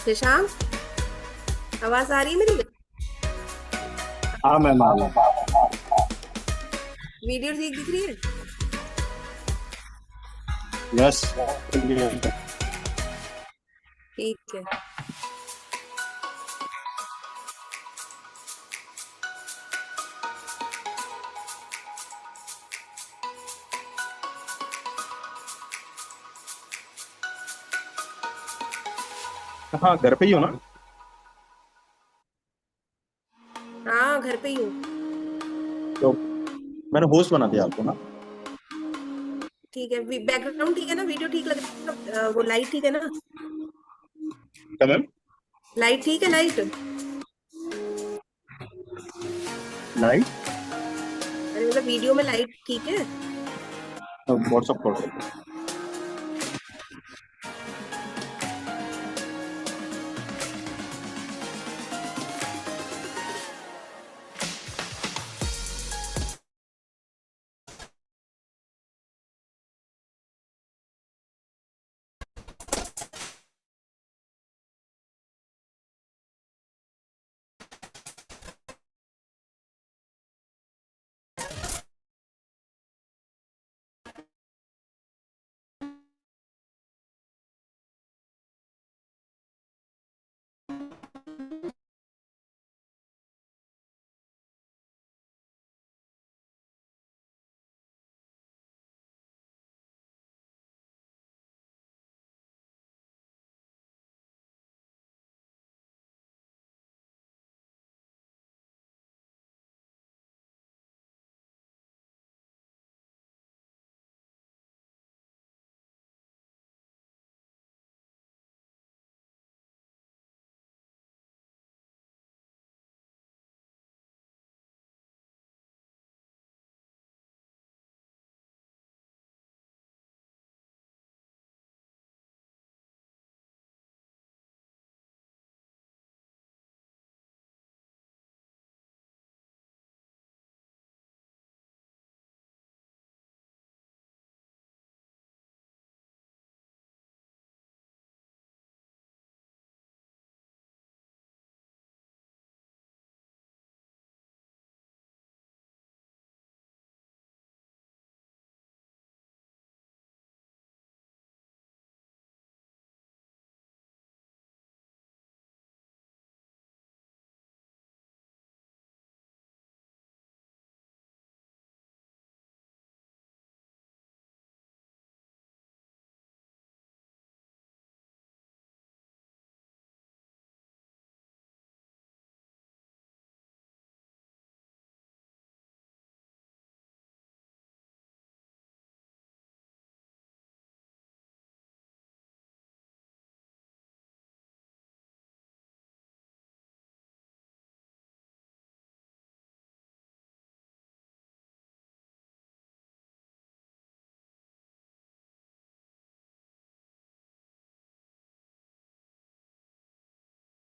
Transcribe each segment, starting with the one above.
शशांक, आवाज आ रही है मेरी? हाँ मैम आ रही है। वीडियो ठीक दिख रही है? यस। ठीक है। हाँ घर पे ही हो ना? हाँ, घर पे ही हूँ। तो मैंने होस्ट बना दिया आपको ना। ठीक है, बैकग्राउंड ठीक है ना? वीडियो ठीक लग रहा है? वो लाइट ठीक है ना? क्या मैम? लाइट ठीक है, लाइट? लाइट? अरे मतलब वीडियो में लाइट ठीक है? WhatsApp call.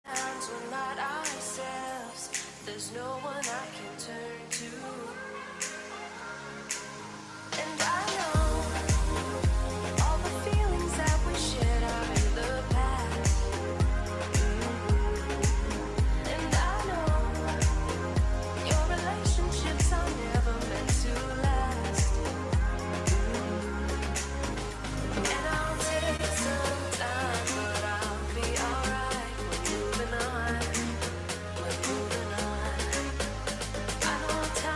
Hands we're not ourselves. There's no one I can turn to. And I know all the feelings that we shared are in the past. And I know your relationships are never meant to last. And I'll take some time, but I'll be alright. We're moving on. We're moving on. I know time.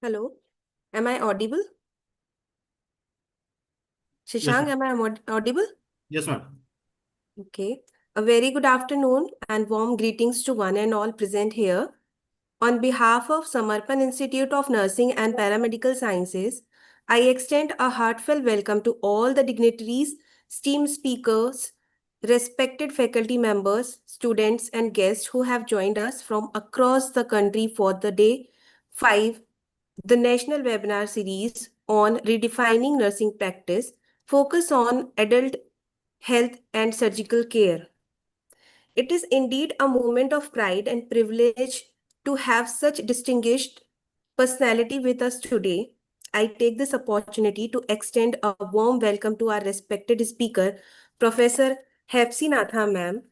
Hello, am I audible? Yes, Shashank, ma'am. am I audible? Yes, ma'am. Okay. A very good afternoon and warm greetings to one and all present here. On behalf of Samarpan Institute of Nursing and Paramedical Sciences, I extend a heartfelt welcome to all the dignitaries, esteemed speakers, respected faculty members, students, and guests who have joined us from across the country for the day 5, the national webinar series on redefining nursing practice, focus on adult health and surgical care. It is indeed a moment of pride and privilege to have such distinguished personality with us today. I take this opportunity to extend a warm welcome to our respected speaker, Professor Hepsi Natha ma'am.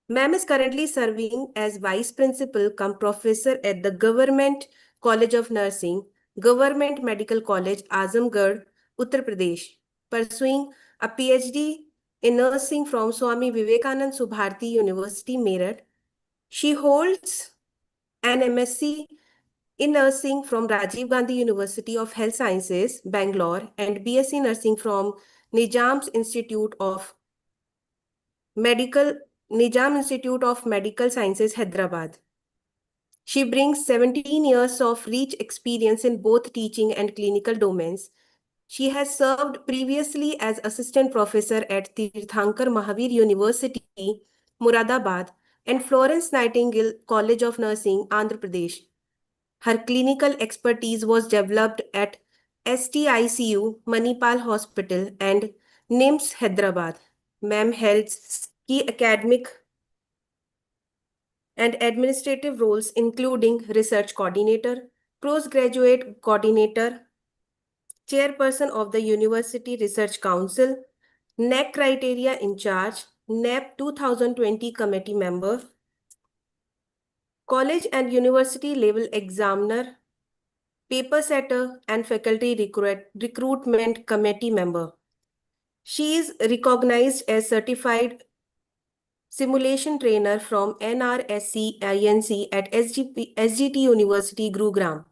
Ma'am is currently serving as Vice Principal cum Professor at the Government College of Nursing, Government Medical College, Azamgarh, Uttar Pradesh, pursuing a PhD in nursing from Swami Vivekanand Subharti University, Meerut. She holds an MSc in nursing from Rajiv Gandhi University of Health Sciences, Bangalore, and BSc nursing from Nizam's Institute of Medical Nizam Institute of Medical Sciences, Hyderabad. She brings 17 years of rich experience in both teaching and clinical domains. She has served previously as assistant professor at Tirthankar Mahavir University, Muradabad, and Florence Nightingale College of Nursing, Andhra Pradesh. Her clinical expertise was developed at STICU, Manipal Hospital, and NIMS, Hyderabad. Ma'am held key academic and administrative roles including research coordinator, postgraduate coordinator, chairperson of the University Research Council, NEC criteria in charge, NEP 2020 committee member, college and university level examiner, paper setter, and faculty recruitment committee member. She is recognized as certified simulation trainer from NRSC INC at SGT University, Gurugram.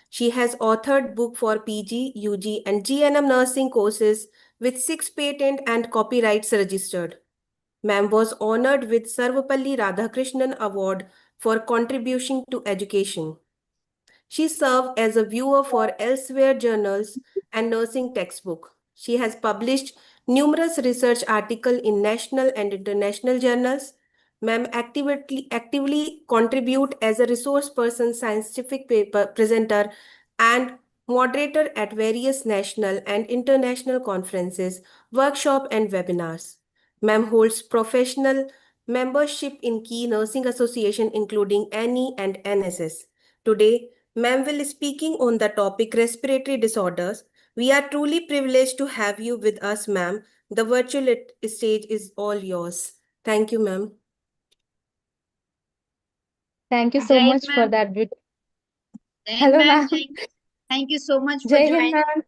She has authored book for PG, UG, and GNM nursing courses with 6 patent and copyrights registered. Ma'am was honored with Sarvapalli Radhakrishnan Award for contribution to education. She served as a viewer for Elsewhere journals and nursing textbook. She has published numerous research articles in national and international journals. Ma'am actively contribute as a resource person, scientific paper presenter, and moderator at various national and international conferences, workshop, and webinars. Ma'am holds professional membership in key nursing association including NE and NSS. Today, Ma'am will speaking on the topic respiratory disorders. We are truly privileged to have you with us, ma'am. The virtual stage is all yours. Thank you, ma'am. Thank you so Jai Hind, much for ma'am. that. Jai Hind, Hello, ma'am. ma'am. Thank you so much for Jai Hind, joining. ma'am.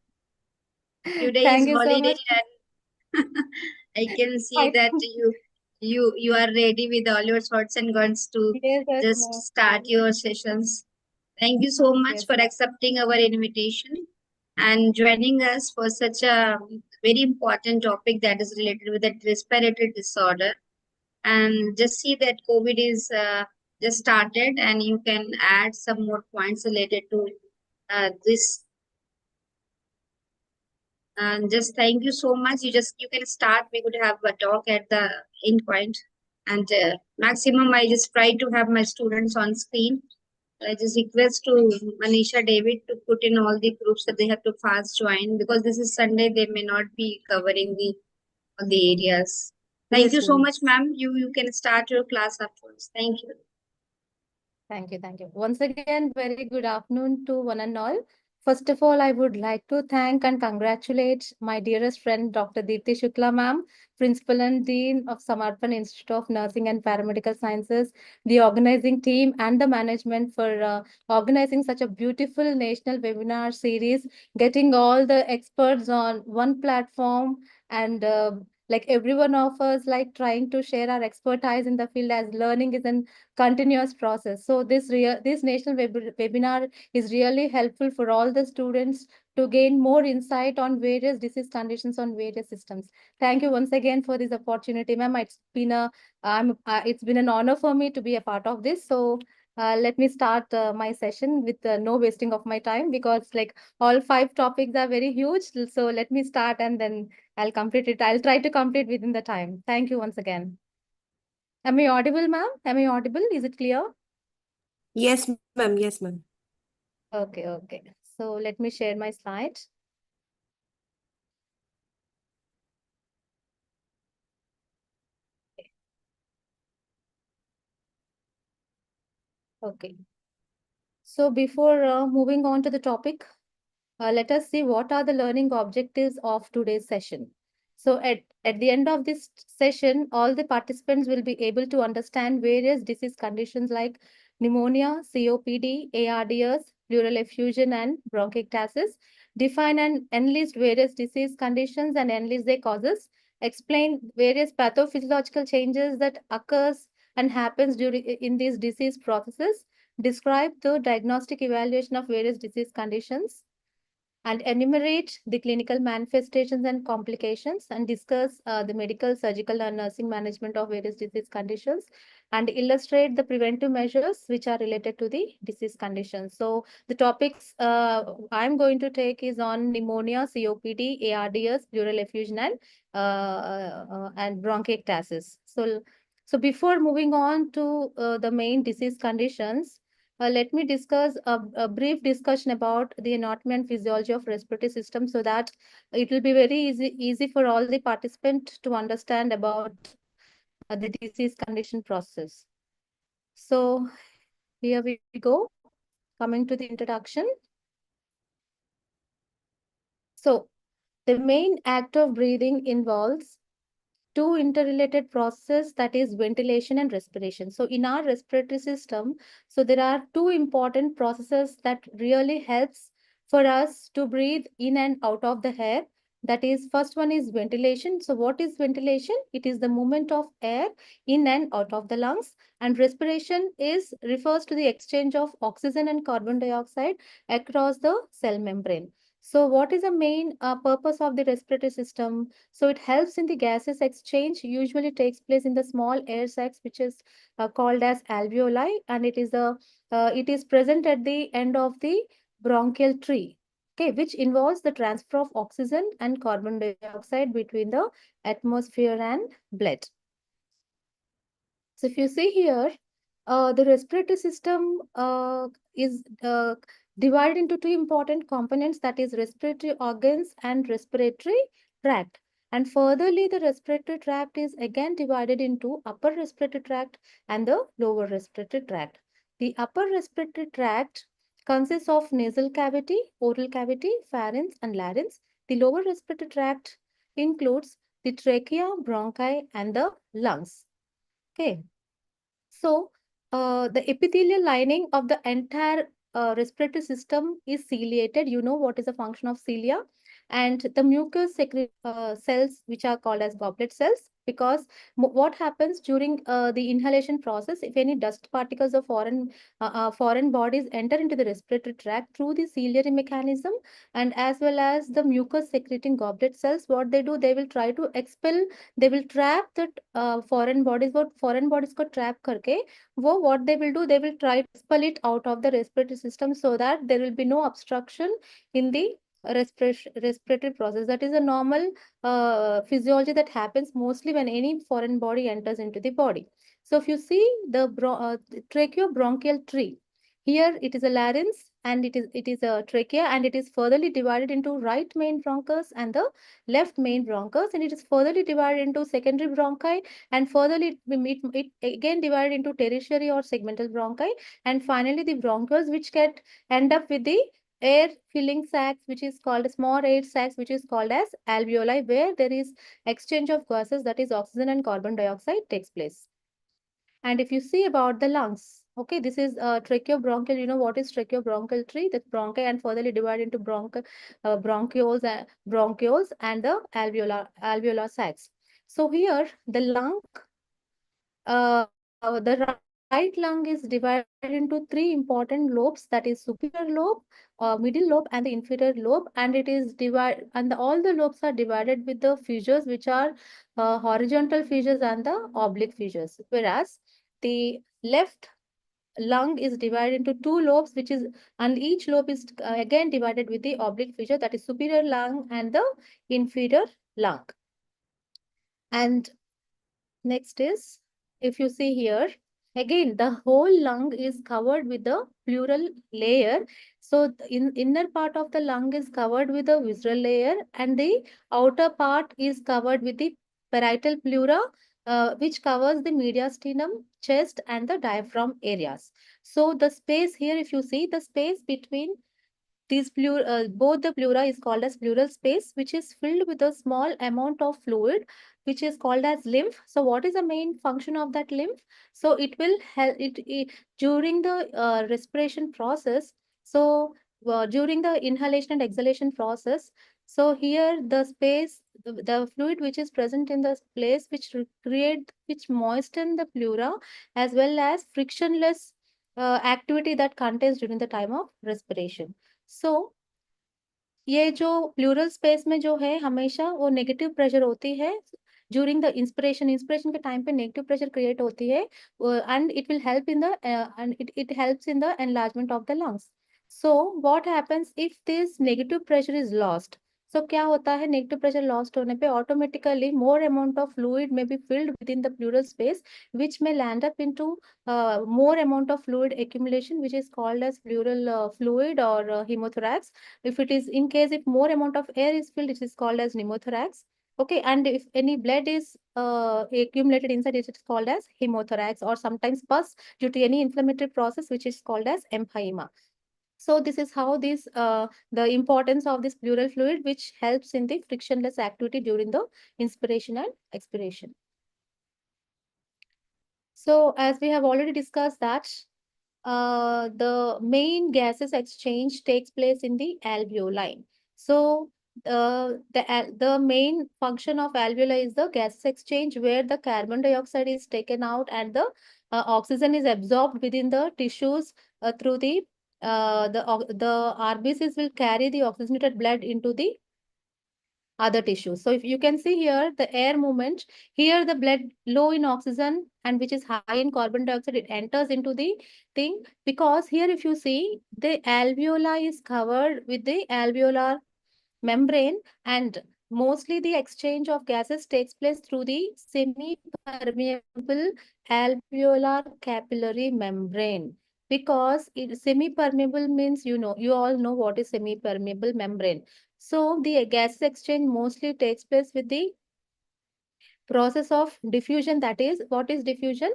Today is Thank you so holiday, much. and I can see I, that you are ready with all your swords and guns to yes, yes, just ma'am. start your sessions. Thank you so much Yes, for ma'am. accepting our invitation and joining us for such a very important topic that is related with that respiratory disorder. And just see that COVID is just started, and you can add some more points related to this. And just thank you so much. You can start. We could have a talk at the end point. And maximum, I just try to have my students on screen. I just request to Manisha David to put in all the groups that they have to fast join, because this is Sunday. They may not be covering the areas. Thank Yes, you so ma'am. much, ma'am. You can start your class afterwards. Thank you. Thank you. Thank you. Once again, very good afternoon to one and all. First of all, I would like to thank and congratulate my dearest friend, Dr. Deepthi Shukla, ma'am, Principal and Dean of Samarpan Institute of Nursing and Paramedical Sciences, the organizing team and the management for organizing such a beautiful national webinar series, getting all the experts on one platform and like every one of us like trying to share our expertise in the field, as learning is a continuous process. So this national webinar is really helpful for all the students to gain more insight on various disease conditions on various systems. Thank you once again for this opportunity, ma'am. It's been an honor for me to be a part of this. So let me start my session with no wasting of my time, because like all 5 topics are very huge. So let me start and then I'll complete it. I'll try to complete within the time. Thank you once again. Am I audible, ma'am? Am I audible? Is it clear? Yes, ma'am. Yes, ma'am. Okay, okay. So let me share my slide. Okay. So before moving on to the topic, let us see what are the learning objectives of today's session. So at the end of this session, all the participants will be able to understand various disease conditions like pneumonia, COPD, ARDS, pleural effusion, and bronchiectasis, define and enlist various disease conditions and enlist their causes, explain various pathophysiological changes that occurs and happens during in these disease processes, describe the diagnostic evaluation of various disease conditions, and enumerate the clinical manifestations and complications, and discuss the medical, surgical, and nursing management of various disease conditions, and illustrate the preventive measures which are related to the disease conditions. So the topics I'm going to take is on pneumonia, COPD, ARDS, pleural effusion, and bronchiectasis. So before moving on to the main disease conditions, let me discuss a brief discussion about the anatomy and physiology of respiratory system, so that it will be very easy for all the participants to understand about the disease condition process. So here we go, coming to the introduction. So the main act of breathing involves two interrelated processes, that is ventilation and respiration. So in our respiratory system, so there are two important processes that really helps for us to breathe in and out of the air. That is, first one is ventilation. So what is ventilation? It is the movement of air in and out of the lungs. And respiration is refers to the exchange of oxygen and carbon dioxide across the cell membrane. So what is the main purpose of the respiratory system? So it helps in the gases exchange, usually takes place in the small air sacs, which is called as alveoli, and it is present at the end of the bronchial tree. Okay, which involves the transfer of oxygen and carbon dioxide between the atmosphere and blood. So if you see here, the respiratory system is divided into two important components, that is respiratory organs and respiratory tract. And furtherly, the respiratory tract is again divided into upper respiratory tract and the lower respiratory tract. The upper respiratory tract consists of nasal cavity, oral cavity, pharynx, and larynx. The lower respiratory tract includes the trachea, bronchi, and the lungs. Okay. So, the epithelial lining of the entire respiratory system is ciliated. You know what is the function of cilia, and the mucous cells, which are called as goblet cells, because what happens during the inhalation process, if any dust particles of foreign bodies enter into the respiratory tract through the ciliary mechanism, and as well as the mucus secreting goblet cells, what they do, they will try to expel, they will trap that foreign bodies, what foreign bodies को trap करके वो what they will do, they will try to expel it out of the respiratory system, so that there will be no obstruction in the respiratory process. That is a normal physiology that happens mostly when any foreign body enters into the body. So if you see the tracheobronchial tree, here it is a larynx, and it is a trachea, and it is furtherly divided into right main bronchus and the left main bronchus, and it is furtherly divided into secondary bronchi, and furtherly it again divided into tertiary or segmental bronchi, and finally the bronchioles, which end up with the air filling sacs, which is called small air sacs, which is called as alveoli, where there is exchange of gases, that is oxygen and carbon dioxide takes place. And if you see about the lungs, okay, this is tracheobronchial. You know what is tracheobronchial tree? That's bronchi, and furtherly divided into bronchioles and the alveolar sacs. So here the lung, the right lung is divided into three important lobes, that is superior lobe, middle lobe, and the inferior lobe, and it is divided, and all the lobes are divided with the fissures, which are horizontal fissures and the oblique fissures, whereas the left lung is divided into two lobes, which is, and each lobe is again divided with the oblique fissure, that is superior lung and the inferior lung. And next is, if you see here, again, the whole lung is covered with the pleural layer. So in inner part of the lung is covered with a visceral layer, and the outer part is covered with the parietal pleura, which covers the mediastinum, chest, and the diaphragm areas. So the space here, if you see the space between both the pleura is called as pleural space, which is filled with a small amount of fluid, which is called as lymph. So what is the main function of that lymph? So it will help it during the respiration process. So during the inhalation and exhalation process, so here the space, the fluid which is present in the place, which moisten the pleura, as well as frictionless activity that contains during the time of respiration. So ये जो plural space में जो है हमेशा वो negative pressure होती है during the inspiration के टाइम पे नेगेटिव प्रेशर क्रिएट होती है and it will help in the end it helps in the enlargement of the lungs. So what happens if this negative pressure is lost? So क्या होता है, negative pressure lost होने पे automatically more amount of fluid में be filled with in the pleural space, which may land up into more amount of fluid accumulation, which is called as pleural fluid or hemothorax. If it is, in case if more amount of air is filled, it is called as pneumothorax. Okay, and if any blood is accumulated inside, it is called as hemothorax, or sometimes pus due to any inflammatory process, which is called as empyema. So this is how the importance of this pleural fluid, which helps in the frictionless activity during the inspiration and expiration. So as we have already discussed that the main gases exchange takes place in the alveoli. So the main function of alveoli is the gas exchange, where the carbon dioxide is taken out and the oxygen is absorbed within the tissues through the RBCs will carry the oxygenated blood into the other tissues. So if you can see here, the air movement, here the blood low in oxygen and which is high in carbon dioxide, it enters into the thing, because here if you see, the alveoli is covered with the alveolar membrane, and mostly the exchange of gases takes place through the semi-permeable alveolar capillary membrane. Because semi-permeable means, you all know what is semi-permeable membrane. So the gas exchange mostly takes place with the process of diffusion. That is, what is diffusion?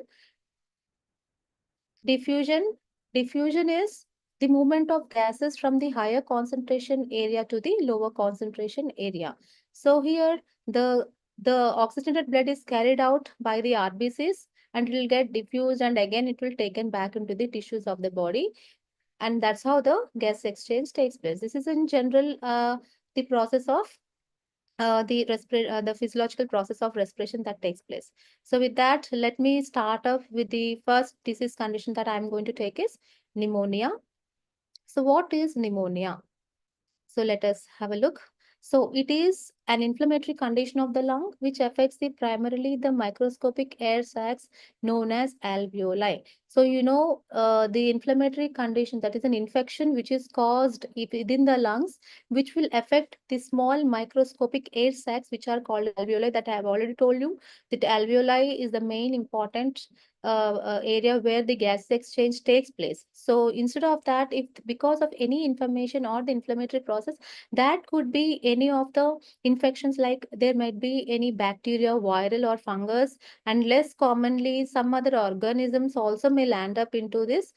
Diffusion, diffusion is the movement of gases from the higher concentration area to the lower concentration area. So here the oxygenated blood is carried out by the RBCs, and it will get diffused, and again it will taken back into the tissues of the body, and that's how the gas exchange takes place. This is in general the process of the physiological process of respiration that takes place. So with that, let me start off with the first disease condition that I'm going to take is pneumonia. So what is pneumonia? So let us have a look. So it is an inflammatory condition of the lung which affects primarily the microscopic air sacs known as alveoli. So the inflammatory condition, that is an infection which is caused within the lungs, which will affect the small microscopic air sacs which are called alveoli, that I have already told you that alveoli is the main important area where the gas exchange takes place. So instead of that, if because of any inflammation or the inflammatory process, that could be any of the infections, like there might be any bacteria, viral or fungus, and less commonly some other organisms also may land up into this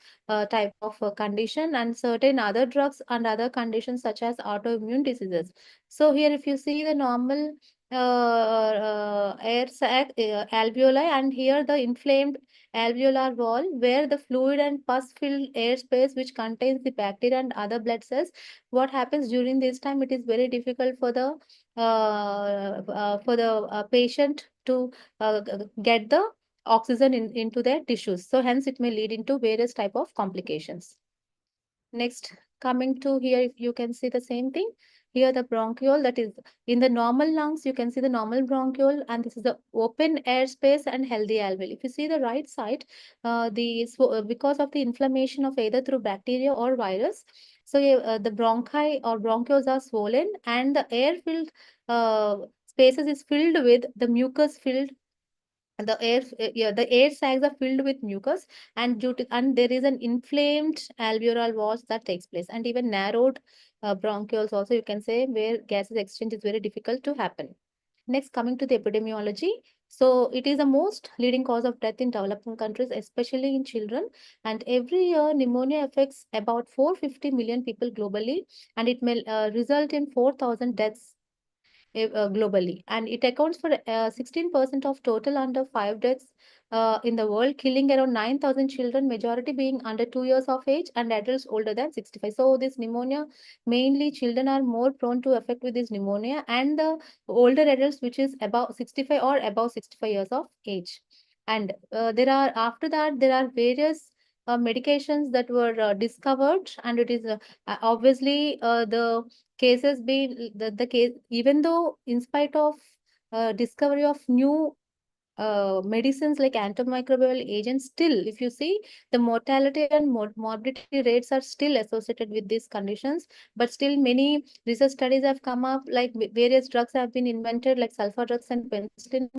type of condition, and certain other drugs and other conditions such as autoimmune diseases. So here if you see the normal air sac alveoli, and here the inflamed alveolar wall where the fluid and pus filled airspace which contains the bacteria and other blood cells. What happens during this time, it is very difficult for the patient to get the oxygen into their tissues, so hence it may lead into various type of complications. Next, coming to here, if you can see the same thing. Here the bronchiole, that is in the normal lungs, you can see the normal bronchiole, and this is the open air space and healthy alveoli. If you see the right side, because of the inflammation of either through bacteria or virus, so the bronchi or bronchioles are swollen, and the air filled spaces is filled with the mucus filled, the air sacs are filled with mucus, and there is an inflamed alveolar walls that takes place, and even narrowed bronchioles also, you can say, where gases exchange is very difficult to happen. Next, coming to the epidemiology. So it is the most leading cause of death in developing countries, especially in children. And every year, pneumonia affects about 450 million people globally, and it may result in 4,000 deaths globally, and it accounts for 16% of total under 5 deaths in the world, killing around 9,000 children, majority being under 2 years of age and adults older than 65. So this pneumonia, mainly children are more prone to affect with this pneumonia, and the older adults, which is about 65 or above 65 years of age. And there are, after that, there are various medications that were discovered, and it is obviously the cases be the case, even though in spite of discovery of new medicines like antimicrobial agents, still if you see, the mortality and morbidity rates are still associated with these conditions. But still many research studies have come up, like various drugs have been invented, like sulfur drugs and penicillin.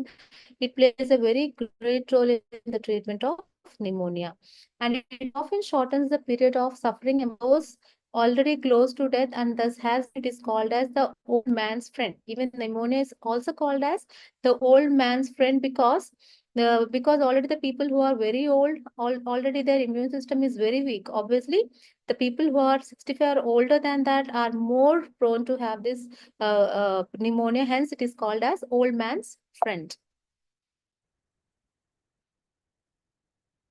It plays a very great role in the treatment of pneumonia, and it often shortens the period of suffering among those already close to death, and thus has it is called as the old man's friend. Even pneumonia is also called as the old man's friend, because already the people who are very old, already their immune system is very weak. Obviously, the people who are 65 or older than that are more prone to have this pneumonia. Hence, it is called as old man's friend.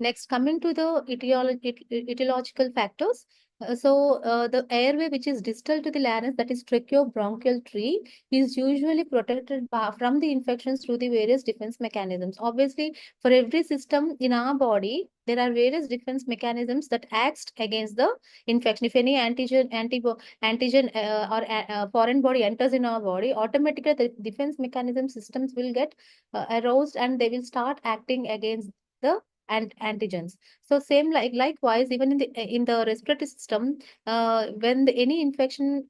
Next, coming to the etiological factors. The airway, which is distal to the larynx, that is tracheobronchial tree, is usually protected from the infections through the various defense mechanisms. Obviously, for every system in our body, there are various defense mechanisms that act against the infection. If any antigen or foreign body enters in our body, automatically the defense mechanism systems will get aroused, and they will start acting against the and antigens. So same, likewise, even in the respiratory system, when any infection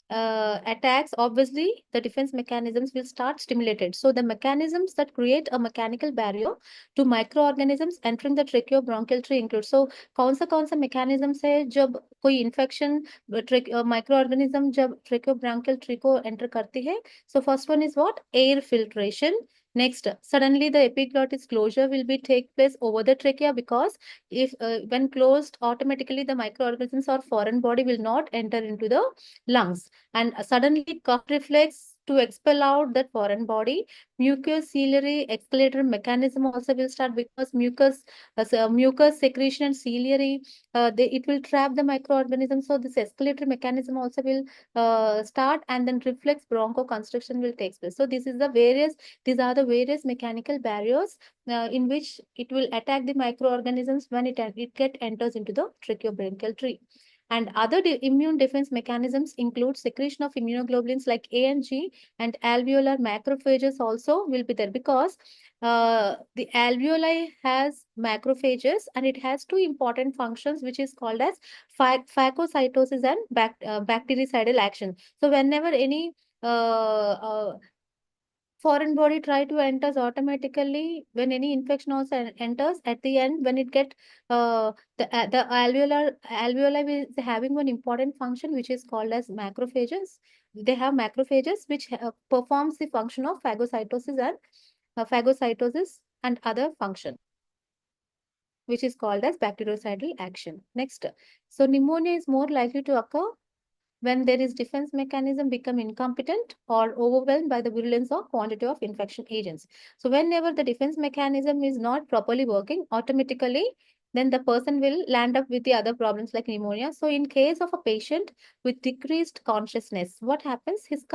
attacks, obviously the defense mechanisms will start stimulated. So the mechanisms that create a mechanical barrier to microorganisms entering the tracheobronchial tree include. So कौन सा mechanisms है जब कोई infection microorganism जब tracheobronchial tree को enter करती है? So first one is what? Air filtration. Next, suddenly the epiglottis closure will be take place over the trachea, because if when closed, automatically the microorganisms or foreign body will not enter into the lungs, and suddenly cough reflex to expel out that foreign body. Mucociliary escalator mechanism also will start, because mucus secretion and ciliary, it will trap the microorganisms. So this escalatory mechanism also will start, and then reflex bronchoconstriction will take place. So these are the various mechanical barriers in which it will attack the microorganisms when it enters into the tracheobronchial tree. And other immune defense mechanisms include secretion of immunoglobulins like A and G, and alveolar macrophages also will be there, because the alveoli has macrophages, and it has two important functions, which is called as phagocytosis and bactericidal action. So whenever any foreign body try to enters, automatically when any infection also enters, at the end when it get the alveoli is having one important function, which is called as macrophages. They have macrophages which performs the function of phagocytosis and other function, which is called as bactericidal action. Next, so pneumonia is more likely to occur when there is defense mechanism become incompetent or overwhelmed by the virulence or quantity of infection agents. So whenever the defense mechanism is not properly working, automatically then the person will land up with the other problems like pneumonia. So in case of a patient with decreased consciousness, what happens? His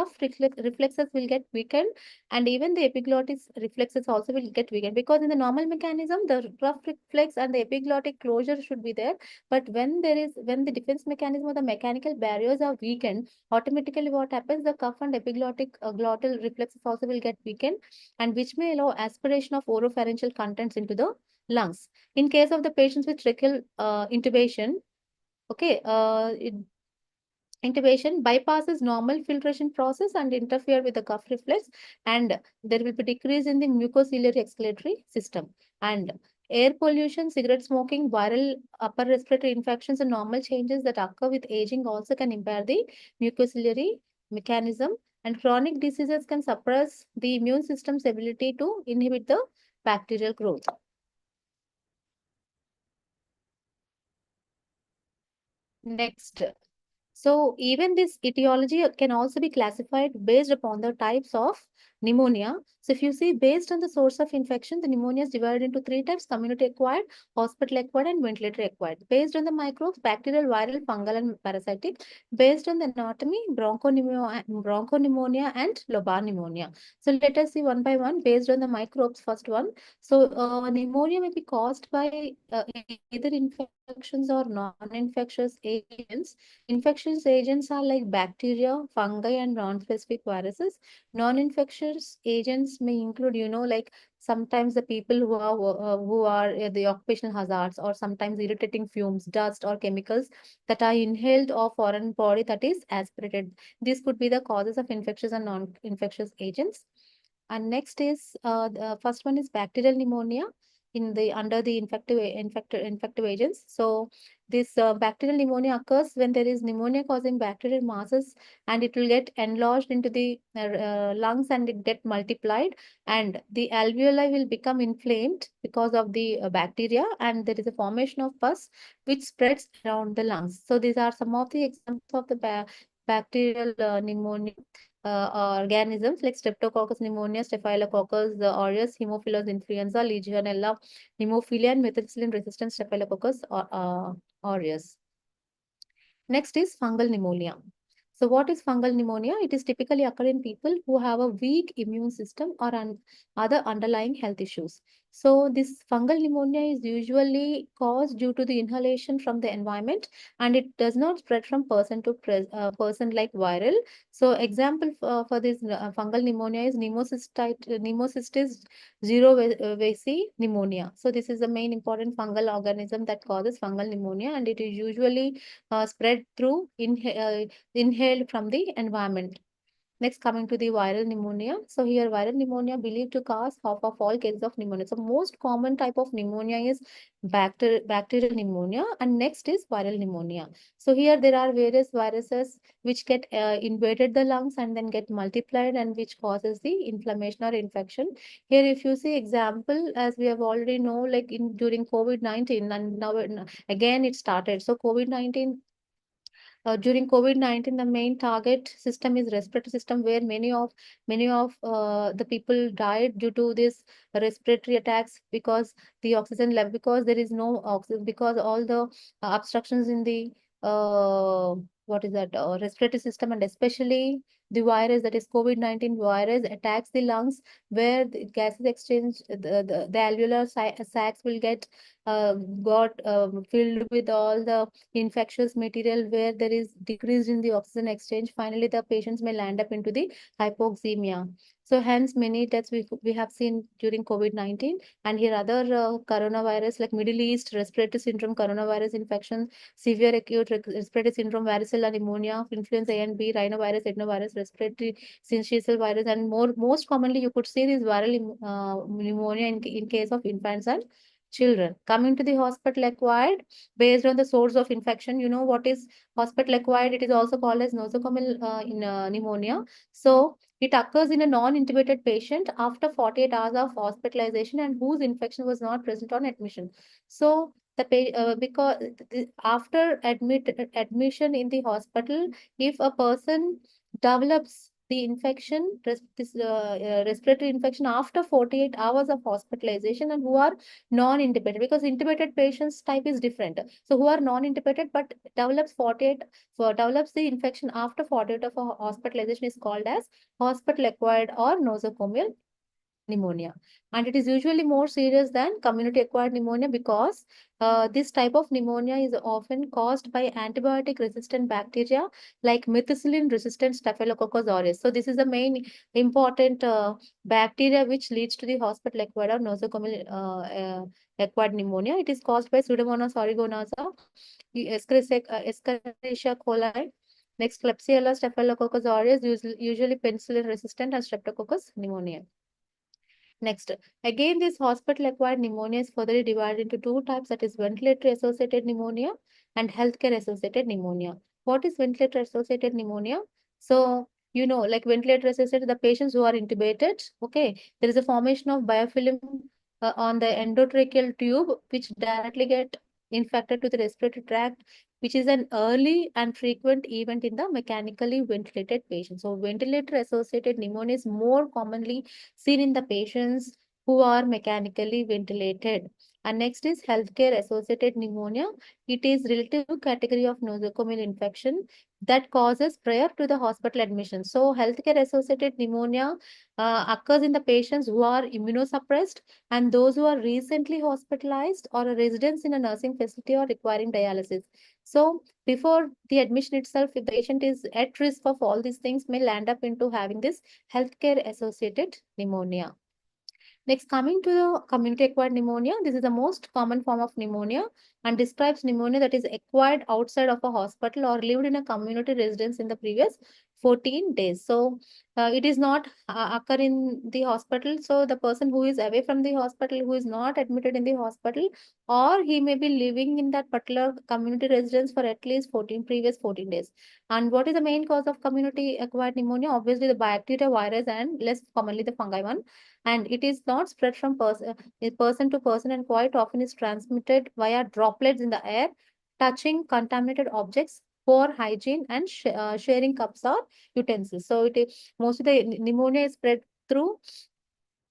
reflexes will get weakened, and even the epiglottis reflexes also will get weakened, because in the normal mechanism, the cuff reflex and the epiglottic closure should be there. But when the defense mechanism or the mechanical barriers are weakened, automatically what happens? The cuff and epiglottic glottal reflexes also will get weakened, and which may allow aspiration of oropharyngeal contents into the lungs. In case of the patients with tracheal intubation, okay, intubation bypasses normal filtration process and interfere with the cuff reflex, and there will be decrease in the mucociliary excretory system. And air pollution, cigarette smoking, viral upper respiratory infections, and normal changes that occur with aging also can impair the mucociliary mechanism. And chronic diseases can suppress the immune system's ability to inhibit the bacterial growth. Next, so even this etiology can also be classified based upon the types of pneumonia. So if you see, based on the source of infection, the pneumonia is divided into three types: community acquired, hospital acquired, and ventilator acquired. Based on the microbes, bacterial, viral, fungal, and parasitic. Based on the anatomy, bronchopneumonia and lobar pneumonia. So let us see one by one based on the microbes. First one. So pneumonia may be caused by either infections or non-infectious agents. Infectious agents are like bacteria, fungi, and non-specific viruses. Non-infectious agents may include, like sometimes the people who are the occupational hazards, or sometimes irritating fumes, dust, or chemicals that are inhaled or foreign body that is aspirated. These could be the causes of infectious and non-infectious agents. And next is the first one is bacterial pneumonia in the under the infective agents. So this bacterial pneumonia occurs when there is pneumonia causing bacterial masses, and it will get enlarged into the lungs and it get multiplied, and the alveoli will become inflamed because of the bacteria, and there is a formation of pus which spreads around the lungs. So these are some of the examples of the bacterial pneumonia organisms like Streptococcus pneumonia, Staphylococcus aureus, Haemophilus influenza, Legionella pneumophila, and methicillin-resistant Staphylococcus aureus. Next is fungal pneumonia. So what is fungal pneumonia? It is typically occur in people who have a weak immune system or other underlying health issues. So this fungal pneumonia is usually caused due to the inhalation from the environment, and it does not spread from person to person like viral. So example for this fungal pneumonia is Pneumocystis jirovecii pneumonia. So this is the main important fungal organism that causes fungal pneumonia, and it is usually spread through inhaled from the environment. Next, coming to the viral pneumonia. So here viral pneumonia believed to cause half of all cases of pneumonia. So most common type of pneumonia is bacterial pneumonia, and next is viral pneumonia. So here there are various viruses which get invaded the lungs and then get multiplied, and which causes the inflammation or infection. Here if you see example, as we have already know, like during COVID-19, and now again it started. So COVID-19, during COVID-19, the main target system is respiratory system, where many of the people died due to this respiratory attacks, because the oxygen level, because there is no oxygen, because all the obstructions in the what is that respiratory system, and especially the virus, that is COVID-19 virus, attacks the lungs, where the gases exchange, the alveolar sacs will get got filled with all the infectious material, where there is decrease in the oxygen exchange. Finally, the patients may land up into the hypoxemia. So hence many deaths we have seen during COVID-19. And here other coronavirus like Middle East respiratory syndrome, coronavirus infection, severe acute respiratory syndrome, varicella pneumonia, influenza A and B, rhinovirus, adenovirus, respiratory syncytial virus, and most commonly you could see this viral pneumonia in case of infants and children. Coming to the hospital acquired, based on the source of infection, you know what is hospital acquired? It is also called as nosocomial pneumonia. So it occurs in a non-intubated patient after 48 hours of hospitalization and whose infection was not present on admission. So because after admission in the hospital, if a person develops the infection, respiratory infection after 48 hours of hospitalization, and who are non-intubated, because intubated patients type is different. So who are non-intubated but develops the infection after 48 of a hospitalization is called as hospital acquired or nosocomial pneumonia. And it is usually more serious than community acquired pneumonia because this type of pneumonia is often caused by antibiotic resistant bacteria like methicillin resistant staphylococcus aureus. So this is the main important bacteria which leads to the hospital acquired or nosocomial acquired pneumonia. It is caused by Pseudomonas aeruginosa, Escherichia coli. Next, Klebsiella staphylococcus aureus, usually penicillin resistant, and Streptococcus pneumonia. Next, again, this hospital-acquired pneumonia is further divided into two types, that is ventilator-associated pneumonia and healthcare-associated pneumonia. What is ventilator-associated pneumonia? So, like ventilator-associated, the patients who are intubated, okay, there is a formation of biofilm on the endotracheal tube, which directly get infected to the respiratory tract, which is an early and frequent event in the mechanically ventilated patient. So, ventilator-associated pneumonia is more commonly seen in the patients who are mechanically ventilated. And next is healthcare associated pneumonia. It is relative category of nosocomial infection that causes prior to the hospital admission. So healthcare associated pneumonia occurs in the patients who are immunosuppressed and those who are recently hospitalized or residents in a nursing facility or requiring dialysis. So before the admission itself, if the patient is at risk of all these things, may land up into having this healthcare associated pneumonia. Next, coming to the community acquired pneumonia, this is the most common form of pneumonia and describes pneumonia that is acquired outside of a hospital or lived in a community residence in the previous 14 days. So, it is not occur in the hospital. So, the person who is away from the hospital, who is not admitted in the hospital, or he may be living in that particular community residence for at least 14 days. And what is the main cause of community acquired pneumonia? Obviously, the bacteria, virus, and less commonly the fungi one. And it is not spread from person to person and quite often is transmitted via droplets in the air, touching contaminated objects, poor hygiene, and sharing cups or utensils. So it is mostly the pneumonia is spread through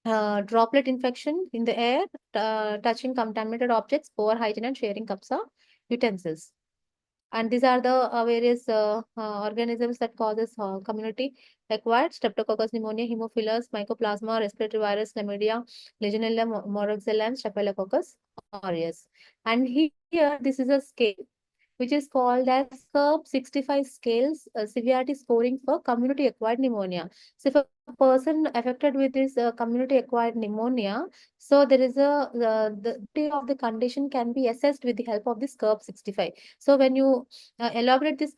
droplet infection in the air, touching contaminated objects, poor hygiene, and sharing cups or utensils. And these are the various organisms that causes community acquired streptococcus pneumonia, Haemophilus, Mycoplasma, respiratory virus, chlamydia, Legionella, moraxella, and Staphylococcus aureus. And here, this is a scale which is called as CURB 65 scales severity scoring for community acquired pneumonia. So if a person affected with this community acquired pneumonia, so there is the severity of the condition can be assessed with the help of this CURB 65. So when you elaborate this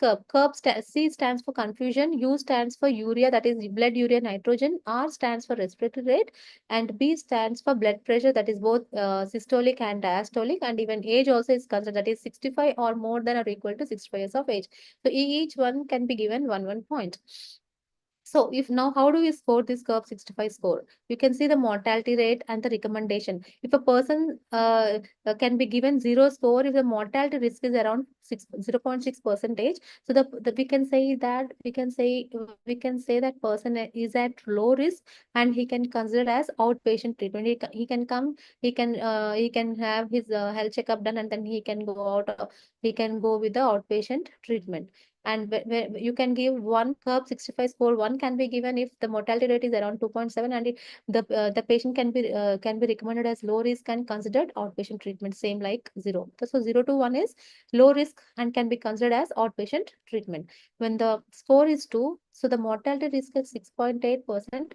C stands for confusion, U stands for urea, that is blood urea nitrogen, R stands for respiratory rate, and B stands for blood pressure, that is both systolic and diastolic, and even age also is considered, that is 65 or more than or equal to 65 years of age. So each one can be given one point. So if now how do we score this CURB 65 score? You can see the mortality rate and the recommendation. If a person can be given 0 score, if the mortality risk is around 0.6 percentage, so the we can say that person is at low risk and he can consider as outpatient treatment. He can have his health checkup done and then he can go with the outpatient treatment. And you can give one CURB 65 score, one can be given if the mortality rate is around 2.7, and the patient can be recommended as low risk and considered outpatient treatment, same like 0. So 0 to 1 is low risk and can be considered as outpatient treatment. When the score is 2, so the mortality risk is 6.8%.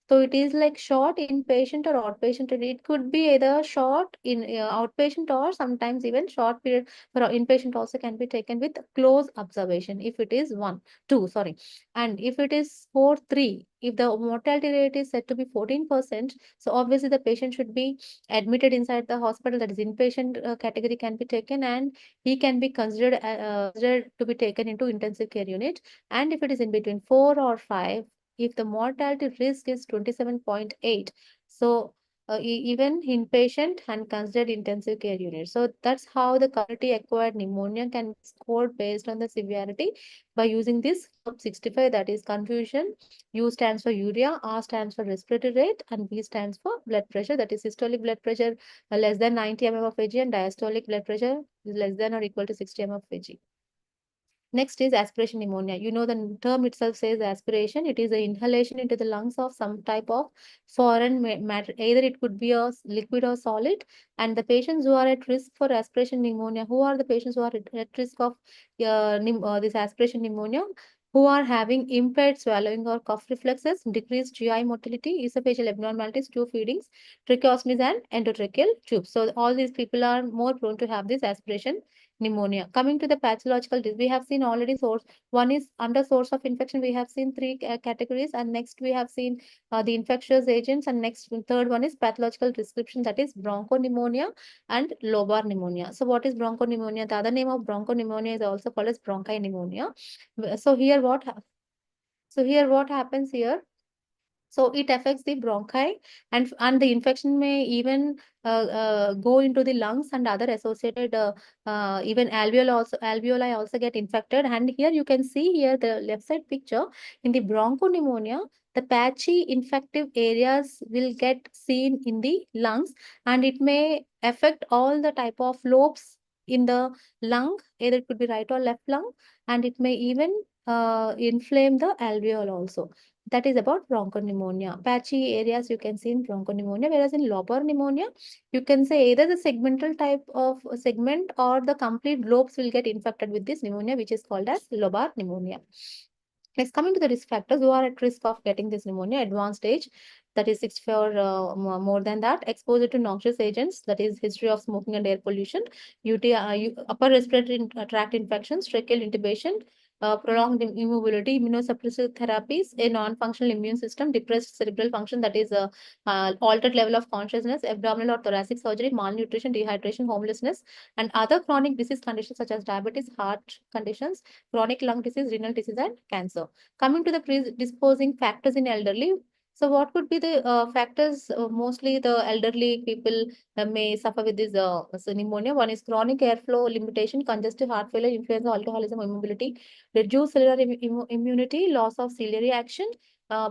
So it is like short inpatient or outpatient. It could be either short in outpatient or sometimes even short period for inpatient also can be taken with close observation if it is 2, sorry. And if it is score 3, if the mortality rate is said to be 14%, so obviously the patient should be admitted inside the hospital, that is inpatient category can be taken, and he can be considered to be taken into intensive care unit. And if it is in between 4 or 5, if the mortality risk is 27.8, so even inpatient and considered intensive care unit. So that's how the community acquired pneumonia can be scored based on the severity by using this curve 65, that is confusion. U stands for urea, R stands for respiratory rate, and B stands for blood pressure, that is systolic blood pressure less than 90 mm of Hg, and diastolic blood pressure is less than or equal to 60 mm of Hg. Next is aspiration pneumonia. You know, the term itself says aspiration. It is an inhalation into the lungs of some type of foreign matter. Either it could be a liquid or solid. And the patients who are at risk for aspiration pneumonia, who are the patients who are at risk of this aspiration pneumonia? Who are having impaired swallowing or cough reflexes, decreased GI motility, esophageal abnormalities, tube feedings, tracheostomies, and endotracheal tubes. So all these people are more prone to have this aspiration pneumonia. Coming to the pathological, we have seen already source. One is under source of infection. We have seen three categories, and next we have seen the infectious agents, and next third one is pathological description, that is bronchopneumonia and lobar pneumonia. So what is bronchopneumonia? The other name of bronchopneumonia is also called as bronchi pneumonia. So here what happens here? So it affects the bronchi, and the infection may even go into the lungs and other associated even alveoli also get infected. And here you can see here the left side picture in the bronchopneumonia, the patchy infective areas will get seen in the lungs, and it may affect all the type of lobes in the lung, either it could be right or left lung, and it may even inflame the alveoli also. That is about bronchopneumonia. Patchy areas you can see in bronchopneumonia, whereas in lobar pneumonia, you can say either the segmental type of segment or the complete lobes will get infected with this pneumonia, which is called as lobar pneumonia. Next, coming to the risk factors, who are at risk of getting this pneumonia, advanced age, that is 64 more than that, exposure to noxious agents, that is history of smoking and air pollution, upper respiratory tract infections, tracheal intubation, prolonged immobility, immunosuppressive therapies, a non-functional immune system, depressed cerebral function, that is altered level of consciousness, abdominal or thoracic surgery, malnutrition, dehydration, homelessness, and other chronic disease conditions such as diabetes, heart conditions, chronic lung disease, renal disease, and cancer. Coming to the predisposing factors in elderly. So what could be the factors? Mostly the elderly people may suffer with this pneumonia. One is chronic airflow limitation, congestive heart failure, influenza, alcoholism, immobility, reduced cellular immunity, loss of ciliary action.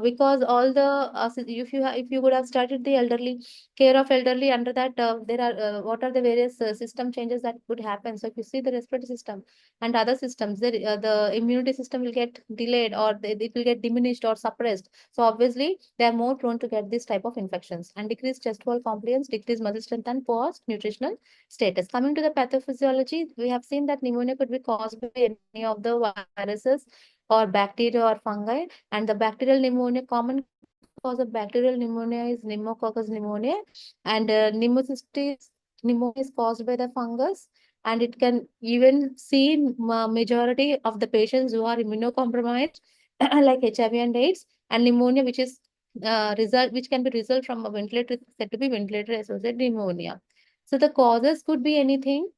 Because all the if you would have started the elderly care of elderly, under that there are what are the various system changes that could happen. So if you see the respiratory system and other systems, the immunity system will get delayed, or it will get diminished or suppressed. So obviously they are more prone to get this type of infections. And decreased chest wall compliance, decreased muscle strength, and poor nutritional status. Coming to the pathophysiology, we have seen that pneumonia could be caused by any of the viruses or bacteria or fungi. And the bacterial pneumonia, common cause of bacterial pneumonia is pneumococcus pneumoniae, and pneumocystis pneumonia is caused by the fungus, and it can even see in majority of the patients who are immunocompromised like HIV and AIDS, and pneumonia which is which can be result from a ventilator, said to be ventilator associated pneumonia. So the causes could be anything.